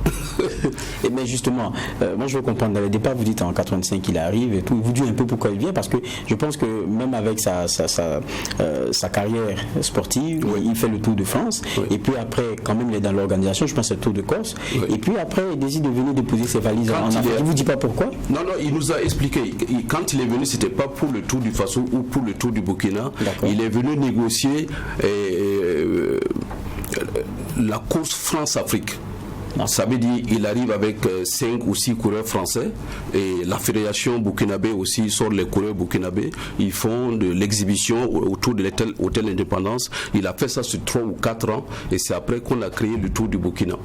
Mais justement, moi je veux comprendre, dans le départ vous dites en 85 il arrive et tout, vous dites un peu pourquoi il vient, parce que je pense que même avec sa carrière sportive, il fait le Tour de France, et puis après quand même il est dans l'organisation, je pense que c'est le Tour de Corse, et puis après il décide de venir déposer ses valises en Afrique. Il vous dit pas pourquoi? Non, il nous a expliqué, quand il est venu c'était pas pour le Tour du Faso ou pour le Tour du Burkina. Il est venu négocier la course France-Afrique. Ça veut dire qu'il arrive avec 5 ou 6 coureurs français et la fédération burkinabé aussi sort les coureurs burkinabés. Ils font de l'exhibition autour de l'hôtel Indépendance. Il a fait ça sur 3 ou 4 ans et c'est après qu'on a créé le Tour du Burkina.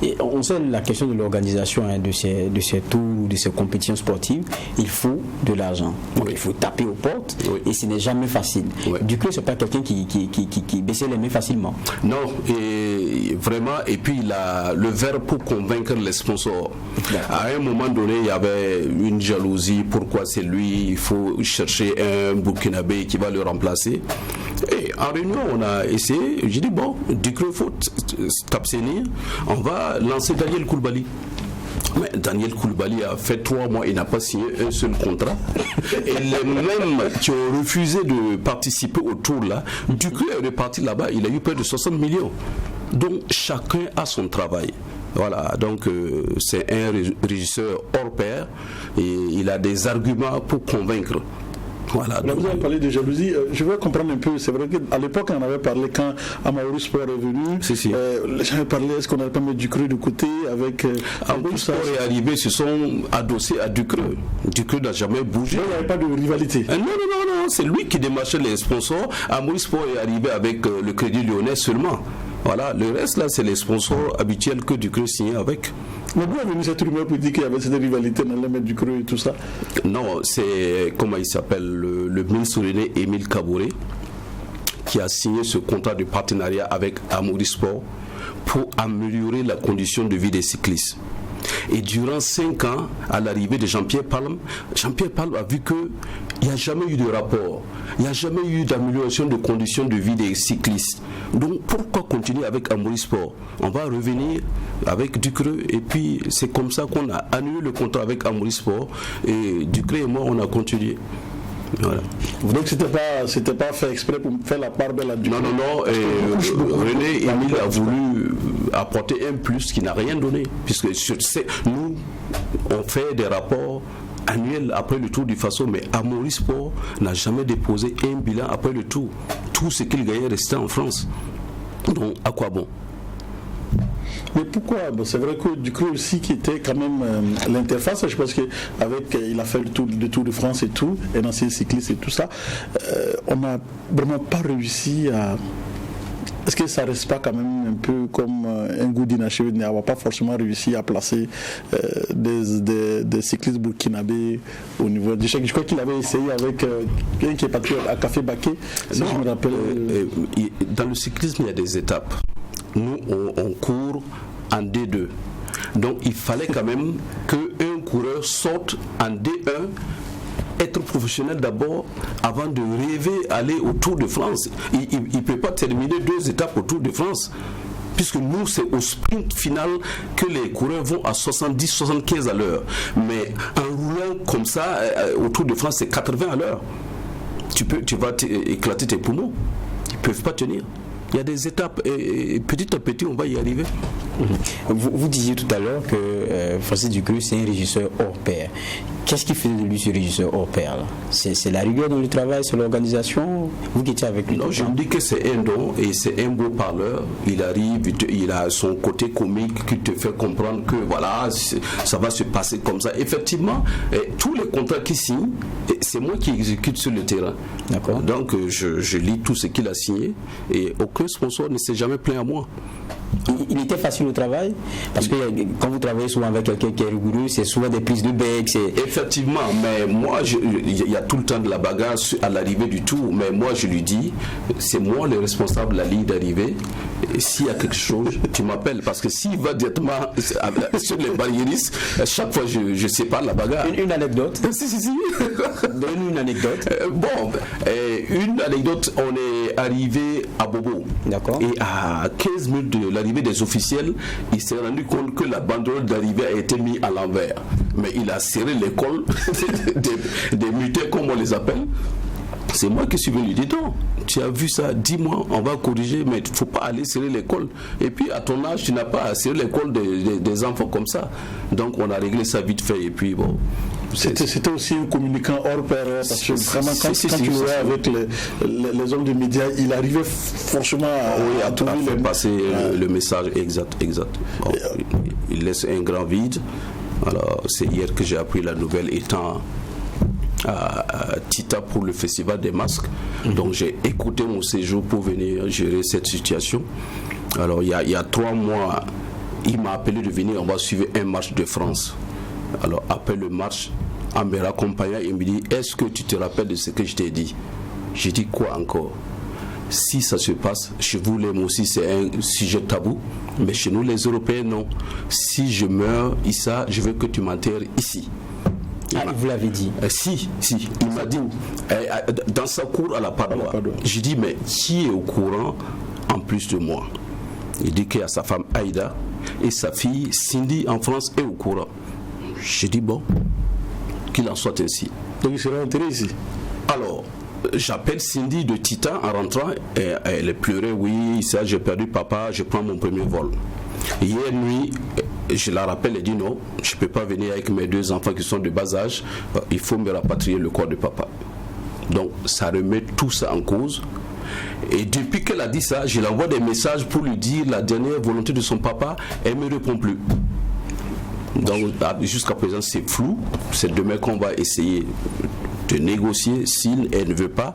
Et on sait la question de l'organisation de ces tours, de ces compétitions sportives, il faut de l'argent. Il faut taper aux portes et ce n'est jamais facile. Du coup, c'est pas quelqu'un qui baisse les mains facilement. Non, et vraiment, et puis il a le verbe pour convaincre les sponsors. À un moment donné, il y avait une jalousie, pourquoi c'est lui, il faut chercher un Burkinabé qui va le remplacer. Et en réunion, on a essayé, j'ai dit bon, du coup, il faut t'abstenir, on va lancer Daniel Koulibaly. Mais Daniel Koulibaly a fait 3 mois, il n'a pas signé un seul contrat. Et les mêmes qui ont refusé de participer au tour là, du coup, il est reparti là-bas, il a eu près de 60 millions. Donc chacun a son travail. Voilà, donc c'est un régisseur hors pair et il a des arguments pour convaincre. Voilà. Alors vous avez parlé de jalousie, je veux comprendre un peu, c'est vrai qu'à l'époque on avait parlé quand Amaury Sport est venu, les gens avaient parlé, est-ce qu'on n'allait pas mettre Ducreux de côté avec... Amaury Sport est arrivé, se sont adossés à Ducreux. Ducreux n'a jamais bougé. Il n'y avait pas de rivalité. Non, c'est lui qui démarchait les sponsors. Amaury Sport est arrivé avec le Crédit Lyonnais seulement. Voilà, le reste là c'est les sponsors habituels que Ducreux signait avec. Mais d'où est venue cette rumeur pour dire qu'il y avait cette rivalité dans les maîtres du Creux et tout ça? Non, c'est, comment il s'appelle, le ministre René Émile Kabouré qui a signé ce contrat de partenariat avec Amaury Sport pour améliorer la condition de vie des cyclistes. Et durant 5 ans, à l'arrivée de Jean-Pierre Palme a vu que Il n'y a jamais eu de rapport. Il n'y a jamais eu d'amélioration de conditions de vie des cyclistes. Donc pourquoi continuer avec Amaury Sport? On va revenir avec Ducreux et puis c'est comme ça qu'on a annulé le contrat avec Amaury Sport et Ducreux et moi on a continué. Voilà. Donc c'était pas fait exprès pour faire la part de la Ducreux. Non. René Emile a voulu apporter un plus qui n'a rien donné. Puisque nous, on fait des rapports annuels après le Tour du Faso, mais Amaury Sport n'a jamais déposé un bilan après le Tour. Tout ce qu'il gagnait restait en France. Donc à quoi bon? Mais pourquoi? C'est vrai que Ducreux aussi qui était quand même l'interface, je pense qu'il a fait le tour de France et tout, un ancien cycliste et tout ça, on n'a vraiment pas réussi à... Est-ce que ça reste pas quand même un peu comme un goût d'inachevé? On n'a pas forcément réussi à placer des cyclistes burkinabés au niveau du chèque. Je crois qu'il avait essayé avec quelqu'un qui est parti à Café Baké, si je me rappelle. Dans le cyclisme, il y a des étapes. Nous, on court en D2. Donc, il fallait quand même qu'un coureur sorte en D1, être professionnel d'abord, avant de rêver aller au Tour de France. Il ne peut pas terminer 2 étapes au Tour de France. Puisque nous, c'est au sprint final que les coureurs vont à 70-75 à l'heure. Mais en roulant comme ça, au Tour de France, c'est 80 à l'heure. Tu vas éclater tes poumons. Ils ne peuvent pas tenir. Il y a des étapes et petit à petit on va y arriver. Vous disiez tout à l'heure que Francis Ducreux c'est un régisseur hors pair. Qu'est-ce qui fait de lui ce régisseur hors pair là? C'est la rigueur dans le travail, c'est l'organisation? Vous qui étiez avec lui? Non, je me dis que c'est un don et c'est un beau parleur. Il arrive, il a son côté comique qui te fait comprendre que voilà, ça va se passer comme ça. Effectivement, tous les contrats qu'il signe, c'est moi qui exécute sur le terrain. D'accord. Donc je lis tout ce qu'il a signé et aucun sponsor ne s'est jamais plaint à moi. Il était facile au travail? Parce que quand vous travaillez souvent avec quelqu'un qui est rigoureux, c'est souvent des prises de bec. Effectivement, mais moi, il y a tout le temps de la bagarre à l'arrivée du Tour, mais moi je lui dis, c'est moi le responsable de la ligne d'arrivée. Et s'il y a quelque chose, tu m'appelles, parce que s'il va directement sur les barriéristes, chaque fois je sépare la bagarre. Une anecdote? Si. Donne-nous une anecdote. Une anecdote, on est arrivé à Bobo. D'accord. Et à 15 minutes de l'arrivée des officiels, il s'est rendu compte que la banderole d'arrivée a été mise à l'envers. Mais il a serré l'école des mutins, comme on les appelle. C'est moi qui suis venu lui dire non, tu as vu ça, dis-moi, on va corriger, mais il ne faut pas aller serrer l'école. Et puis à ton âge, tu n'as pas à serrer l'école des enfants comme ça. Donc on a réglé ça vite fait et puis bon. C'était aussi un communicant hors pair, parce que vraiment quand tu voyais avec les hommes de médias, il arrivait franchement à faire passer le message exact. Bon, il laisse un grand vide. Alors c'est hier que j'ai appris la nouvelle étant à Tita pour le festival des masques. Donc j'ai écouté mon séjour pour venir gérer cette situation. Alors il y a 3 mois, il m'a appelé de venir, on va suivre un match de France. Alors après le match, en me raccompagnant, il me dit, est-ce que tu te rappelles de ce que je t'ai dit? J'ai dit quoi encore? Si ça se passe, chez vous les mots aussi c'est un sujet tabou, mais chez nous les Européens non. Si je meurs, Issa, je veux que tu m'enterres ici. Vous l'avez dit? Si. Il m'a dit, dans sa cour à la Padoua. J'ai dit, mais qui est au courant en plus de moi? Il dit qu'il y a sa femme Aïda et sa fille Cindy en France est au courant. J'ai dit, bon, qu'il en soit ainsi. Donc il sera enterré ici? Alors, j'appelle Cindy de Titan en rentrant. Et elle pleurait, oui, ça, j'ai perdu papa, je prends mon premier vol. Hier nuit, je la rappelle, elle dit non, je ne peux pas venir avec mes 2 enfants qui sont de bas âge, il faut me rapatrier le corps de papa. Donc ça remet tout ça en cause. Et depuis qu'elle a dit ça, je lui envoie des messages pour lui dire la dernière volonté de son papa, elle ne me répond plus. Donc jusqu'à présent c'est flou, c'est demain qu'on va essayer de négocier. Si elle ne veut pas,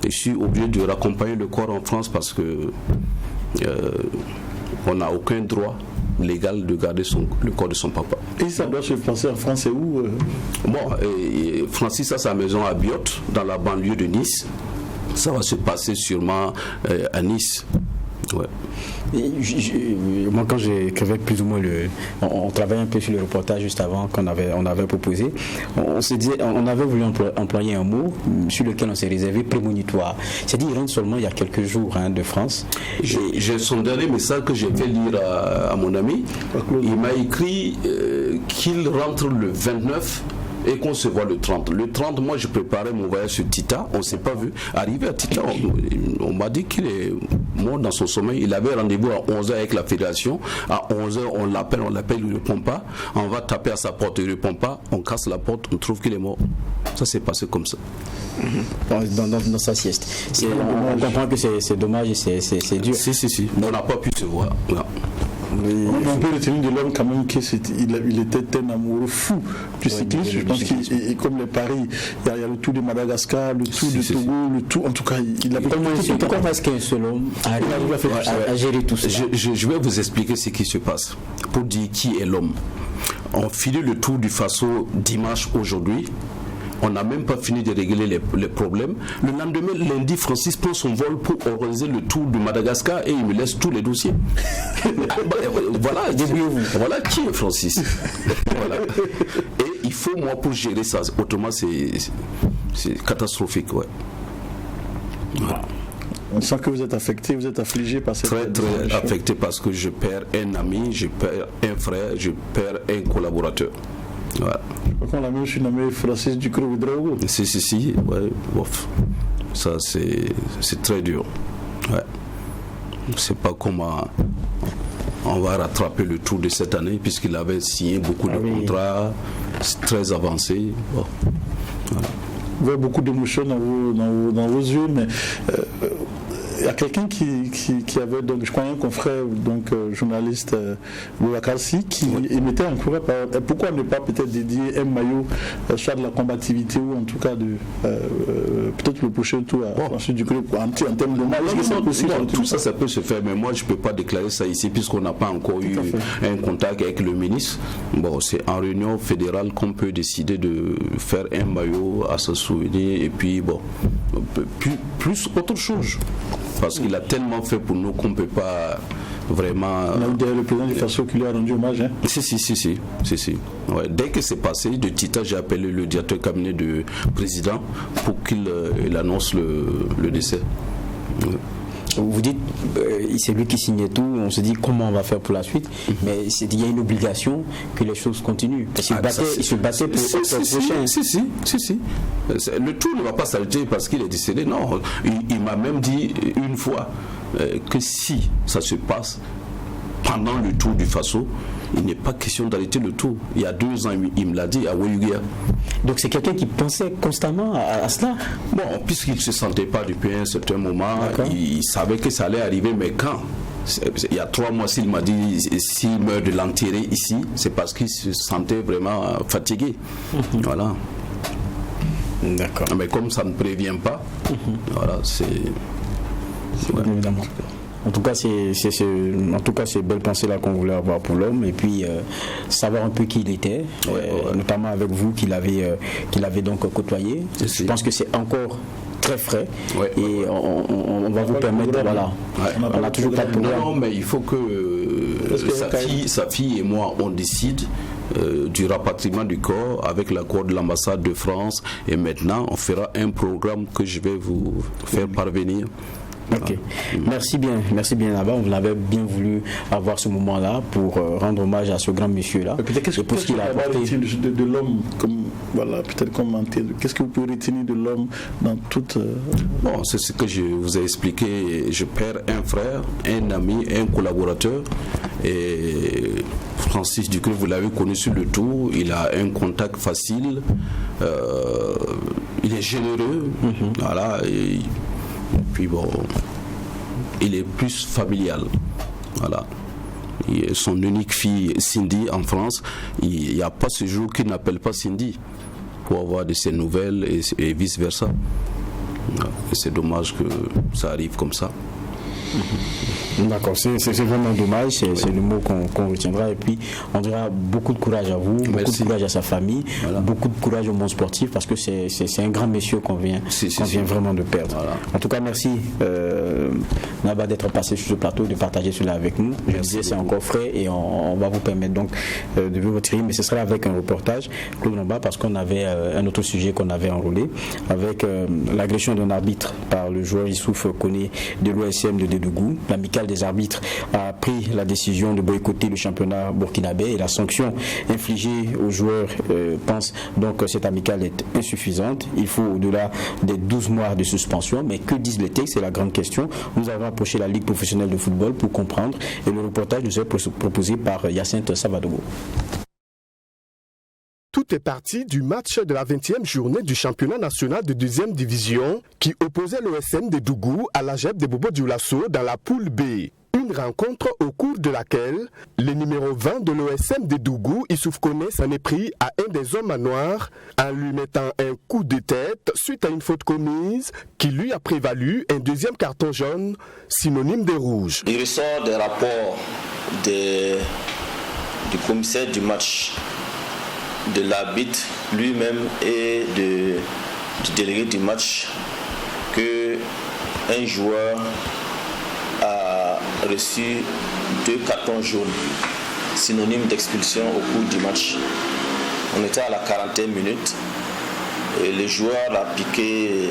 je suis obligé de raccompagner le corps en France parce que on n'a aucun droit légal de garder le corps de son papa. Et ça doit se passer en France, c'est où? Bon, Francis a sa maison à Biot, dans la banlieue de Nice. Ça va se passer sûrement à Nice. Ouais. Moi, quand j'écrivais plus ou moins on travaillait un peu sur le reportage juste avant qu'on avait proposé. On avait voulu employer un mot sur lequel on s'est réservé, prémonitoire. C'est-à-dire, il rentre seulement il y a quelques jours de France. J'ai son dernier message que j'ai fait lire à mon ami. Il m'a écrit qu'il rentre le 29 et qu'on se voit le 30. Le 30, moi je préparais mon voyage sur Tita, on ne s'est pas vu. Arrivé à Tita, on m'a dit qu'il est mort dans son sommeil. Il avait rendez-vous à 11h avec la fédération. À 11h, on l'appelle, il ne répond pas. On va taper à sa porte, il ne répond pas. On casse la porte, on trouve qu'il est mort. Ça s'est passé comme ça. Dans sa sieste. On comprend que c'est dommage et c'est dur. Si. On n'a pas pu se voir. Non. On peut retenir de l'homme quand même qu'il était un amoureux fou du cyclisme. Je pense qu'il, comme les paris, il y a le tour de Madagascar, le tour de Togo, le tour, en tout cas, il a Comment est-ce qu'un seul homme arrive à gérer tout ça? Je vais vous expliquer ce qui se passe pour dire qui est l'homme. On finit le tour du Faso dimanche aujourd'hui. On n'a même pas fini de régler les problèmes. Le lendemain, lundi, Francis prend son vol pour organiser le tour de Madagascar et il me laisse tous les dossiers. Voilà, débrouillez-vous. Voilà qui est Francis. Voilà. Et il faut, moi, pour gérer ça. Autrement, c'est catastrophique. Ouais. Voilà. On sent que vous êtes affecté, vous êtes affligé par cette... Très affecté parce que je perds un ami, je perds un frère, je perds un collaborateur. Voilà. Je crois qu'on l'a même surnommé Francis Ducreux-Ouedraogo. Si, ouais, bof. Ça, c'est très dur. Ouais. Je ne sais pas comment on va rattraper le tour de cette année, puisqu'il avait signé beaucoup de contrats très avancés. Bon. Voilà. Vous avez beaucoup d'émotions dans vos yeux, mais il y a quelqu'un qui avait, donc, je crois, un confrère, donc journaliste, Boubakarsi, qui émettait un courrier. Pourquoi ne pas peut-être dédier un maillot, soit de la combativité ou en tout cas peut-être le prochain tour à Francis Ducreux en termes de maillot. Tout ça peut se faire, mais moi je ne peux pas déclarer ça ici puisqu'on n'a pas encore eu un contact avec le ministre. Bon, c'est en réunion fédérale qu'on peut décider de faire un maillot à se souvenir et puis bon, plus autre chose. Parce qu'il a tellement fait pour nous qu'on ne peut pas vraiment... Le président du Faso qui lui a rendu hommage. Hein? Si. Ouais. Dès que c'est passé, de Tita, j'ai appelé le directeur cabinet du président pour qu'il annonce le décès. Ouais. Vous dites, c'est lui qui signait tout, on se dit comment on va faire pour la suite, mais il y a une obligation que les choses continuent. Parce qu'il se battait pour le prochain. Si. Le tour ne va pas s'arrêter parce qu'il est décédé, non. Il m'a même dit une fois que si ça se passe pendant le tour du Faso, il n'est pas question d'arrêter le tour. Il y a 2 ans, il me l'a dit à Ouéouguia. Donc c'est quelqu'un qui pensait constamment à cela. Bon, puisqu'il ne se sentait pas depuis un certain moment, il savait que ça allait arriver, mais quand il y a 3 mois, s'il m'a dit s'il meurt de l'enterrer ici, c'est parce qu'il se sentait vraiment fatigué. Voilà. D'accord. Mais comme ça ne prévient pas, voilà, c'est... Ouais. Évidemment. En tout cas, c'est belle pensée là qu'on voulait avoir pour l'homme et puis savoir un peu qui il était, notamment avec vous qu'il avait donc côtoyé. Je pense que c'est encore très frais et on va vous permettre, voilà. On n'a toujours pas de problème. Non, mais il faut que sa fille et moi on décide du rapatriement du corps avec l'accord de l'ambassade de France et maintenant on fera un programme que je vais vous faire parvenir. Ok, merci bien là-bas. On l'avait bien voulu avoir ce moment-là pour rendre hommage à ce grand monsieur-là. Qu'est-ce qu'il a apporté de l'homme, peut-être commenter. Qu'est-ce que vous pouvez retenir de l'homme dans toute... Bon, c'est ce que je vous ai expliqué. Je perds un frère, un ami, un collaborateur. Et Francis Ducreux, vous l'avez connu sur le tour. Il a un contact facile. Il est généreux. Voilà. Et puis bon, il est plus familial. Voilà. Et son unique fille, Cindy, en France, il n'y a pas ce jour qu'il n'appelle pas Cindy pour avoir de ses nouvelles et vice-versa. Et c'est dommage que ça arrive comme ça. D'accord, c'est vraiment dommage, c'est le mot qu'on retiendra. Et puis, on dira beaucoup de courage à vous, beaucoup de courage à sa famille, beaucoup de courage au monde sportif, parce que c'est un grand monsieur qu'on vient vraiment de perdre. Voilà. En tout cas, merci Naba d'être passé sur ce plateau, de partager cela avec nous. Je disais, c'est encore frais et on va vous permettre donc de vous retirer, mais ce sera avec un reportage, Claude Naba, parce qu'on avait un autre sujet qu'on avait enrôlé, avec l'agression d'un arbitre par le joueur Issouf Koné de l'OSM de Dédougou. L'amicale des arbitres a pris la décision de boycotter le championnat burkinabé et la sanction infligée aux joueurs pense donc que cette amicale est insuffisante. Il faut au-delà des 12 mois de suspension, mais que disent les textes? C'est la grande question. Nous avons approché la Ligue professionnelle de football pour comprendre et le reportage nous est proposé par Yacinthe Savadogo. Tout est parti du match de la 20e journée du championnat national de 2e division qui opposait l'OSM de Dougou à l'AGEP de Bobo Dioulasso dans la poule B. Une rencontre au cours de laquelle le numéro 20 de l'OSM de Dougou, Issouf Koné, s'en est pris à un des hommes à noir en lui mettant un coup de tête suite à une faute commise qui lui a prévalu un deuxième carton jaune synonyme de rouge. Il ressort des rapports du commissaire du match, de l'arbitre lui-même et du délégué du match que un joueur a reçu 2 cartons jaunes, synonyme d'expulsion au cours du match. On était à la 40e minute et le joueur a piqué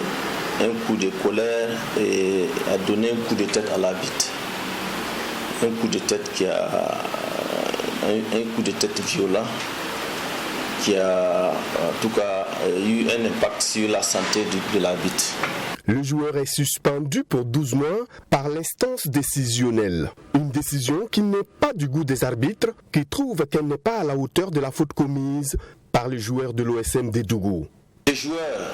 un coup de colère et a donné un coup de tête à l'arbitre. Un coup de tête violent qui a en tout cas eu un impact sur la santé de l'arbitre. Le joueur est suspendu pour 12 mois par l'instance décisionnelle. Une décision qui n'est pas du goût des arbitres, qui trouvent qu'elle n'est pas à la hauteur de la faute commise par le joueur de l'OSM de Dougou. Le joueur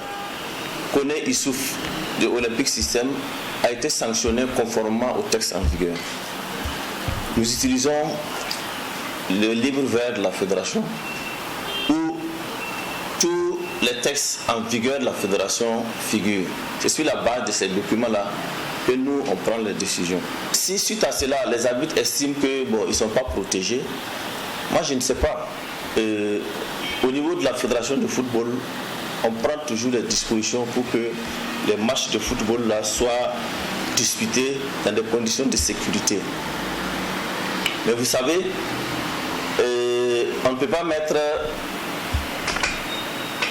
Koné Issouf de Olympic System a été sanctionné conformément au texte en vigueur. Nous utilisons le livre vert de la fédération où tous les textes en vigueur de la fédération figurent. C'est sur la base de ces documents-là que nous, on prend les décisions. Si suite à cela, les arbitres estiment qu'ils ne sont pas protégés, moi je ne sais pas. Au niveau de la fédération de football, on prend toujours les dispositions pour que les matchs de football là soient disputés dans des conditions de sécurité. Mais vous savez, on ne peut pas mettre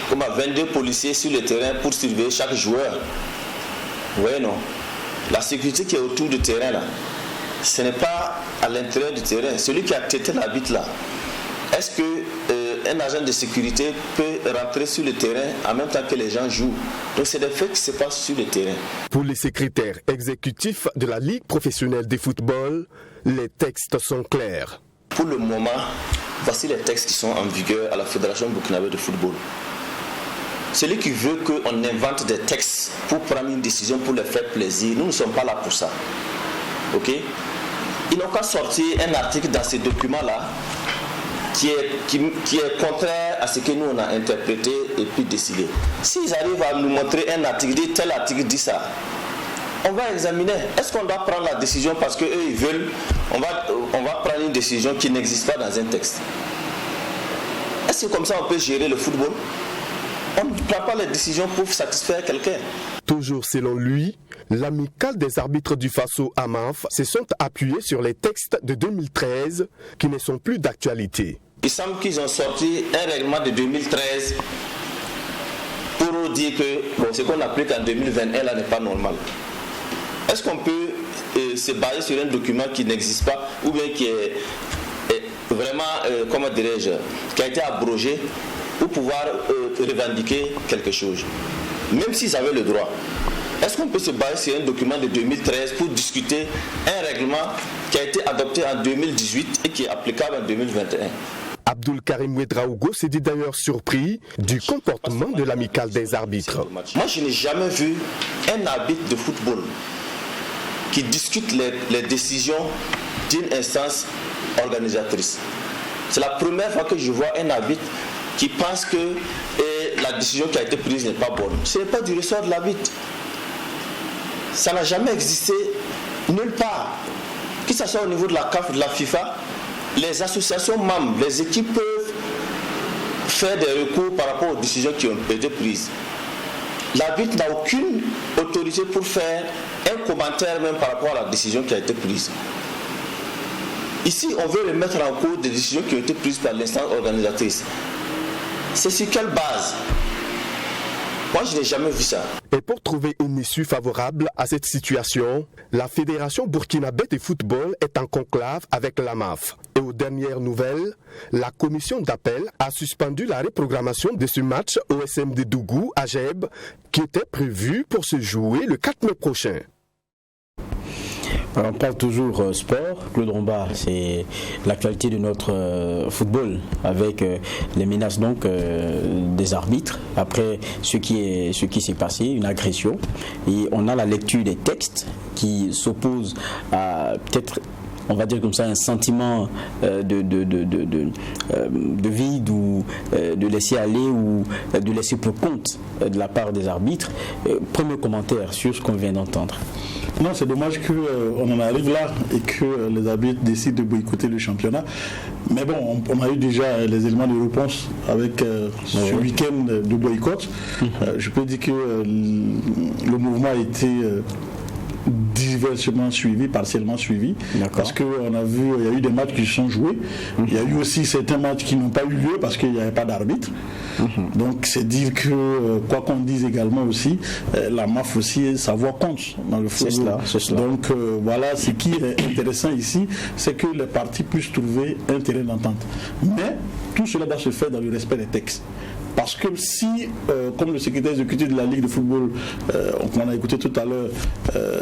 comme à 22 policiers sur le terrain pour surveiller chaque joueur. Vous voyez, non? La sécurité qui est autour du terrain là, ce n'est pas à l'intérieur du terrain. Celui qui a traité l'arbitre là, est-ce qu'un agent de sécurité peut rentrer sur le terrain en même temps que les gens jouent? Donc c'est des faits qui se passent sur le terrain. Pour les secrétaires exécutifs de la Ligue professionnelle de football, les textes sont clairs. Pour le moment, voici les textes qui sont en vigueur à la Fédération burkinabé de football. Celui qui veut qu'on invente des textes pour prendre une décision pour leur faire plaisir, nous ne sommes pas là pour ça. Ok? Ils n'ont qu'à sortir un article dans ces documents-là qui est contraire à ce que nous on a interprété et puis décidé. S'ils arrivent à nous montrer un article, tel article dit ça, on va examiner. Est-ce qu'on doit prendre la décision parce qu'eux ils veulent, on va prendre une décision qui n'existe pas dans un texte? Est-ce que comme ça on peut gérer le football? On ne prend pas les décisions pour satisfaire quelqu'un. Toujours selon lui, l'amicale des arbitres du Faso AMAF se sont appuyés sur les textes de 2013 qui ne sont plus d'actualité. Il semble qu'ils ont sorti un règlement de 2013 pour dire que ce qu'on applique en 2021 là n'est pas normal. Est-ce qu'on peut se baser sur un document qui n'existe pas ou bien qui est vraiment, comment dirais-je, qui a été abrogé pour pouvoir revendiquer quelque chose, même s'ils avaient le droit? Est-ce qu'on peut se baser sur un document de 2013 pour discuter un règlement qui a été adopté en 2018 et qui est applicable en 2021? Abdul Karim Ouedraogo s'est dit d'ailleurs surpris du comportement de l'amicale des arbitres. Moi, je n'ai jamais vu un arbitre de football qui discute les décisions d'une instance organisatrice. C'est la première fois que je vois un arbitre qui pense que la décision qui a été prise n'est pas bonne. Ce n'est pas du ressort de l'arbitre. Ça n'a jamais existé nulle part. Que ce soit au niveau de la CAF ou de la FIFA, les associations membres, les équipes peuvent faire des recours par rapport aux décisions qui ont été prises. L'arbitre n'a aucune autorité pour faire un commentaire même par rapport à la décision qui a été prise. Ici, on veut remettre en cause des décisions qui ont été prises par l'instance organisatrice. C'est sur quelle base? Moi, je n'ai jamais vu ça. Et pour trouver une issue favorable à cette situation, la Fédération burkinabé de football est en conclave avec la MAF. Et aux dernières nouvelles, la commission d'appel a suspendu la reprogrammation de ce match au SM de Dougou à Jeb, qui était prévu pour se jouer le 4 mai prochain. On parle toujours sport. Claude Romba, c'est l'actualité de notre football avec les menaces donc des arbitres après ce qui s'est passé, une agression. Et on a la lecture des textes qui s'opposent à peut-être, on va dire comme ça, un sentiment de vide ou de laisser aller ou de laisser pour compte de la part des arbitres. Premier commentaire sur ce qu'on vient d'entendre. Non, c'est dommage qu'on en arrive là et que les arbitres décident de boycotter le championnat. Mais bon, on a eu déjà les éléments de réponse avec ce week-end de boycott. Je peux dire que le mouvement a été diversement suivi, partiellement suivi, parce qu'on a vu, il y a eu des matchs qui se sont joués, il y a eu aussi certains matchs qui n'ont pas eu lieu parce qu'il n'y avait pas d'arbitre. Donc c'est dire que, quoi qu'on dise également aussi, la MAF aussi, sa voix compte dans le football. C'est cela. Donc voilà, ce qui est intéressant ici, c'est que les parties puissent trouver un terrain d'entente. Mais tout cela doit se faire dans le respect des textes. Parce que si, comme le secrétaire exécutif de la Ligue de football, qu'on a écouté tout à l'heure,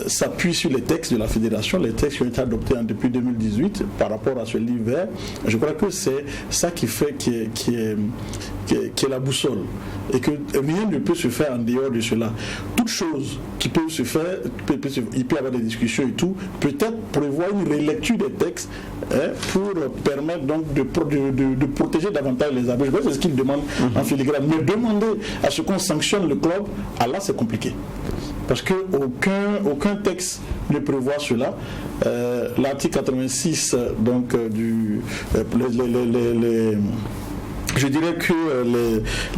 s'appuie sur les textes de la fédération, les textes qui ont été adoptés depuis 2018 par rapport à ce livre vert, je crois que c'est ça qui fait qui est la boussole. Et que rien ne peut se faire en dehors de cela. Toute chose qui peut se faire, il peut y avoir des discussions et tout, peut-être prévoir une relecture des textes pour permettre donc de protéger davantage les arbitres. C'est ce qu'ils demandent en filigrane. Mais demander à ce qu'on sanctionne le club, là c'est compliqué. Parce qu'aucun texte ne prévoit cela. L'article 86 donc je dirais que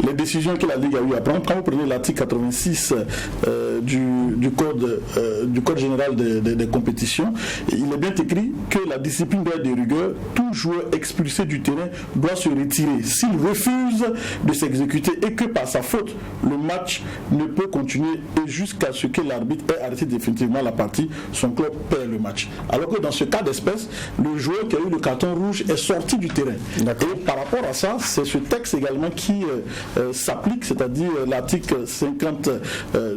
les décisions que la Ligue a eu à prendre, quand vous prenez l'article 86 du code général des compétitions, il est bien écrit que la discipline doit être de rigueur. Tout joueur expulsé du terrain doit se retirer s'il refuse de s'exécuter et que par sa faute, le match ne peut continuer et jusqu'à ce que l'arbitre ait arrêté définitivement la partie, son club perd le match. Alors que dans ce cas d'espèce, le joueur qui a eu le carton rouge est sorti du terrain. Et par rapport à ça, c'est ce texte également qui s'applique, c'est-à-dire l'article 50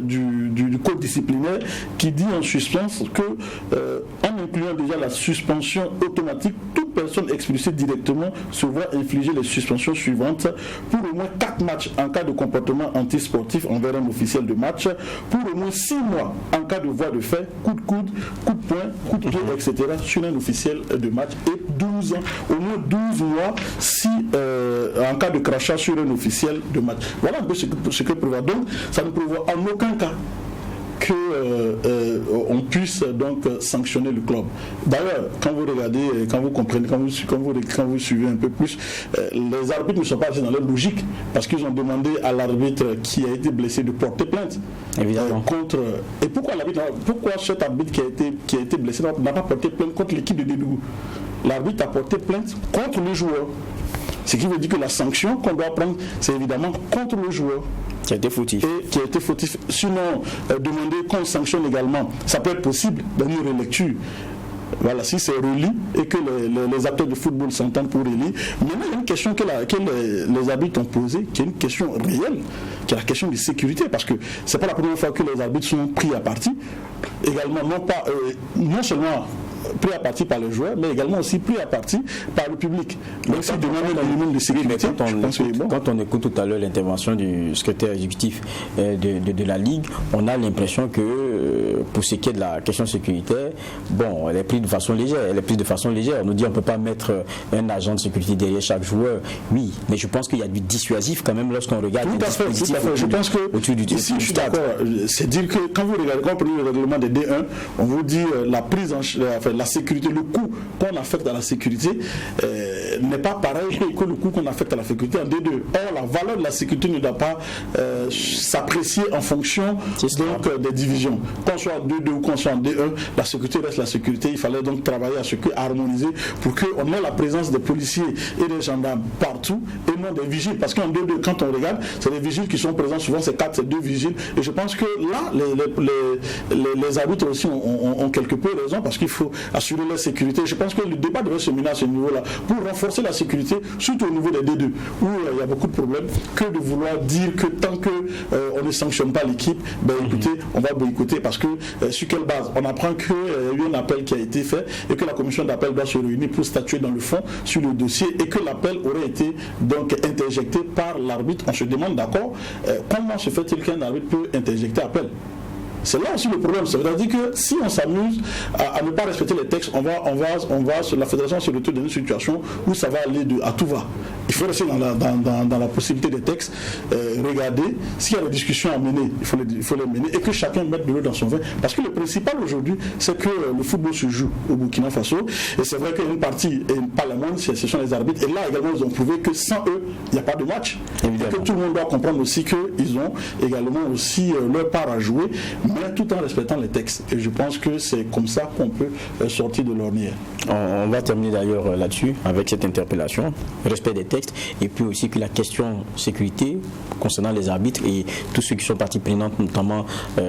du code disciplinaire qui dit en suspense que en incluant déjà la suspension automatique, toute personne expulsée directement se voit infliger les suspensions suivantes pour au moins 4 matchs en cas de comportement antisportif envers un officiel de match, pour au moins 6 mois en cas de voie de fait, coup de coude, coup de poing, coup de pied, etc. sur un officiel de match, et 12 ans, au moins 12 mois si en cas de crachat sur un officiel de match. Voilà un peu ce que prévoit. Donc ça ne prévoit en aucun cas qu'on puisse donc sanctionner le club. D'ailleurs, quand vous regardez, quand vous comprenez, quand vous suivez un peu plus, les arbitres ne sont pas dans leur logique, parce qu'ils ont demandé à l'arbitre qui a été blessé de porter plainte. Évidemment. Et pourquoi cet arbitre qui a été blessé n'a pas porté plainte contre l'équipe de Dédougou? L'arbitre a porté plainte contre le joueur. Ce qui veut dire que la sanction qu'on doit prendre, c'est évidemment contre le joueur. Qui a été fautif. Sinon, demander qu'on sanctionne également, ça peut être possible dans une relecture. Voilà, si c'est relu et que les acteurs de football s'entendent pour relire. Maintenant, il y a une question que les arbitres ont posée, qui est une question réelle, qui est la question de sécurité, parce que c'est pas la première fois que les arbitres sont pris à partie. Également, non seulement pris à partie par les joueurs, mais également aussi pris à partie par le public. Donc, c'est demander un minimum de sécurité. Quand on écoute tout à l'heure l'intervention du secrétaire exécutif de la Ligue, on a l'impression que pour ce qui est de la question sécuritaire, bon, elle est prise de façon légère. On nous dit on ne peut pas mettre un agent de sécurité derrière chaque joueur. Oui, mais je pense qu'il y a du dissuasif quand même lorsqu'on regarde tout à fait. Je pense que ici, je suis d'accord. C'est dire que quand vous prenez le règlement des D1, on vous dit la sécurité, le coût qu'on affecte à la sécurité n'est pas pareil que le coût qu'on affecte à la sécurité en D2. Or, la valeur de la sécurité ne doit pas s'apprécier en fonction donc, des divisions. Qu'on soit en D2 ou qu'on soit en D1, la sécurité reste la sécurité. Il fallait donc travailler à harmoniser pour qu'on ait la présence des policiers et des gendarmes partout et non des vigiles. Parce qu'en D2, quand on regarde, c'est les vigiles qui sont présents. Souvent, c'est 4, c'est 2 vigiles. Et je pense que là, les arbitres aussi ont quelque peu raison parce qu'il faut assurer la sécurité. Je pense que le débat devrait se mener à ce niveau-là pour renforcer la sécurité, surtout au niveau des D2 où il y a beaucoup de problèmes, que de vouloir dire que tant qu'on ne sanctionne pas l'équipe, écoutez, on va boycotter parce que sur quelle base? On apprend qu'il y a eu un appel qui a été fait et que la commission d'appel doit se réunir pour statuer dans le fond sur le dossier et que l'appel aurait été donc interjecté par l'arbitre. On se demande d'accord, comment se fait-il qu'un arbitre peut interjecter appel? C'est là aussi le problème. Ça veut dire que si on s'amuse à ne pas respecter les textes, la fédération se retrouve dans une situation où ça va aller à tout va. Il faut rester dans la possibilité des textes, regarder s'il y a des discussions à mener, il faut les mener et que chacun mette de l'eau dans son vin. Parce que le principal aujourd'hui, c'est que le football se joue au Burkina Faso et c'est vrai qu'il y a une partie, et pas le monde, ce sont les arbitres. Et là également, ils ont prouvé que sans eux, il n'y a pas de match. Évidemment. Et que tout le monde doit comprendre aussi qu'ils ont également aussi leur part à jouer, mais tout en respectant les textes. Et je pense que c'est comme ça qu'on peut sortir de l'ornière. On va terminer d'ailleurs là-dessus avec cette interpellation, respect des textes, et puis aussi que la question sécurité concernant les arbitres et tous ceux qui sont partie prenante notamment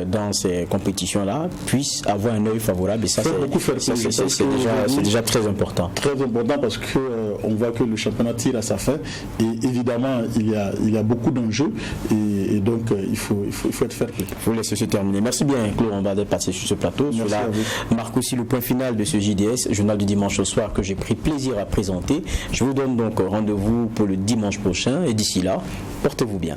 dans ces compétitions-là puissent avoir un œil favorable. Et ça, c'est déjà très important. Très important parce qu'on voit que le championnat tire à sa fin et évidemment il y a beaucoup d'enjeux et donc il faut être fair play. Il faut laisser se terminer. Merci bien Claude Romba d'être passé sur ce plateau. Cela marque aussi le point final de ce JDS, journal du dimanche au soir que j'ai pris plaisir à présenter. Je vous donne donc rendez-vous pour le dimanche prochain et d'ici là, portez-vous bien.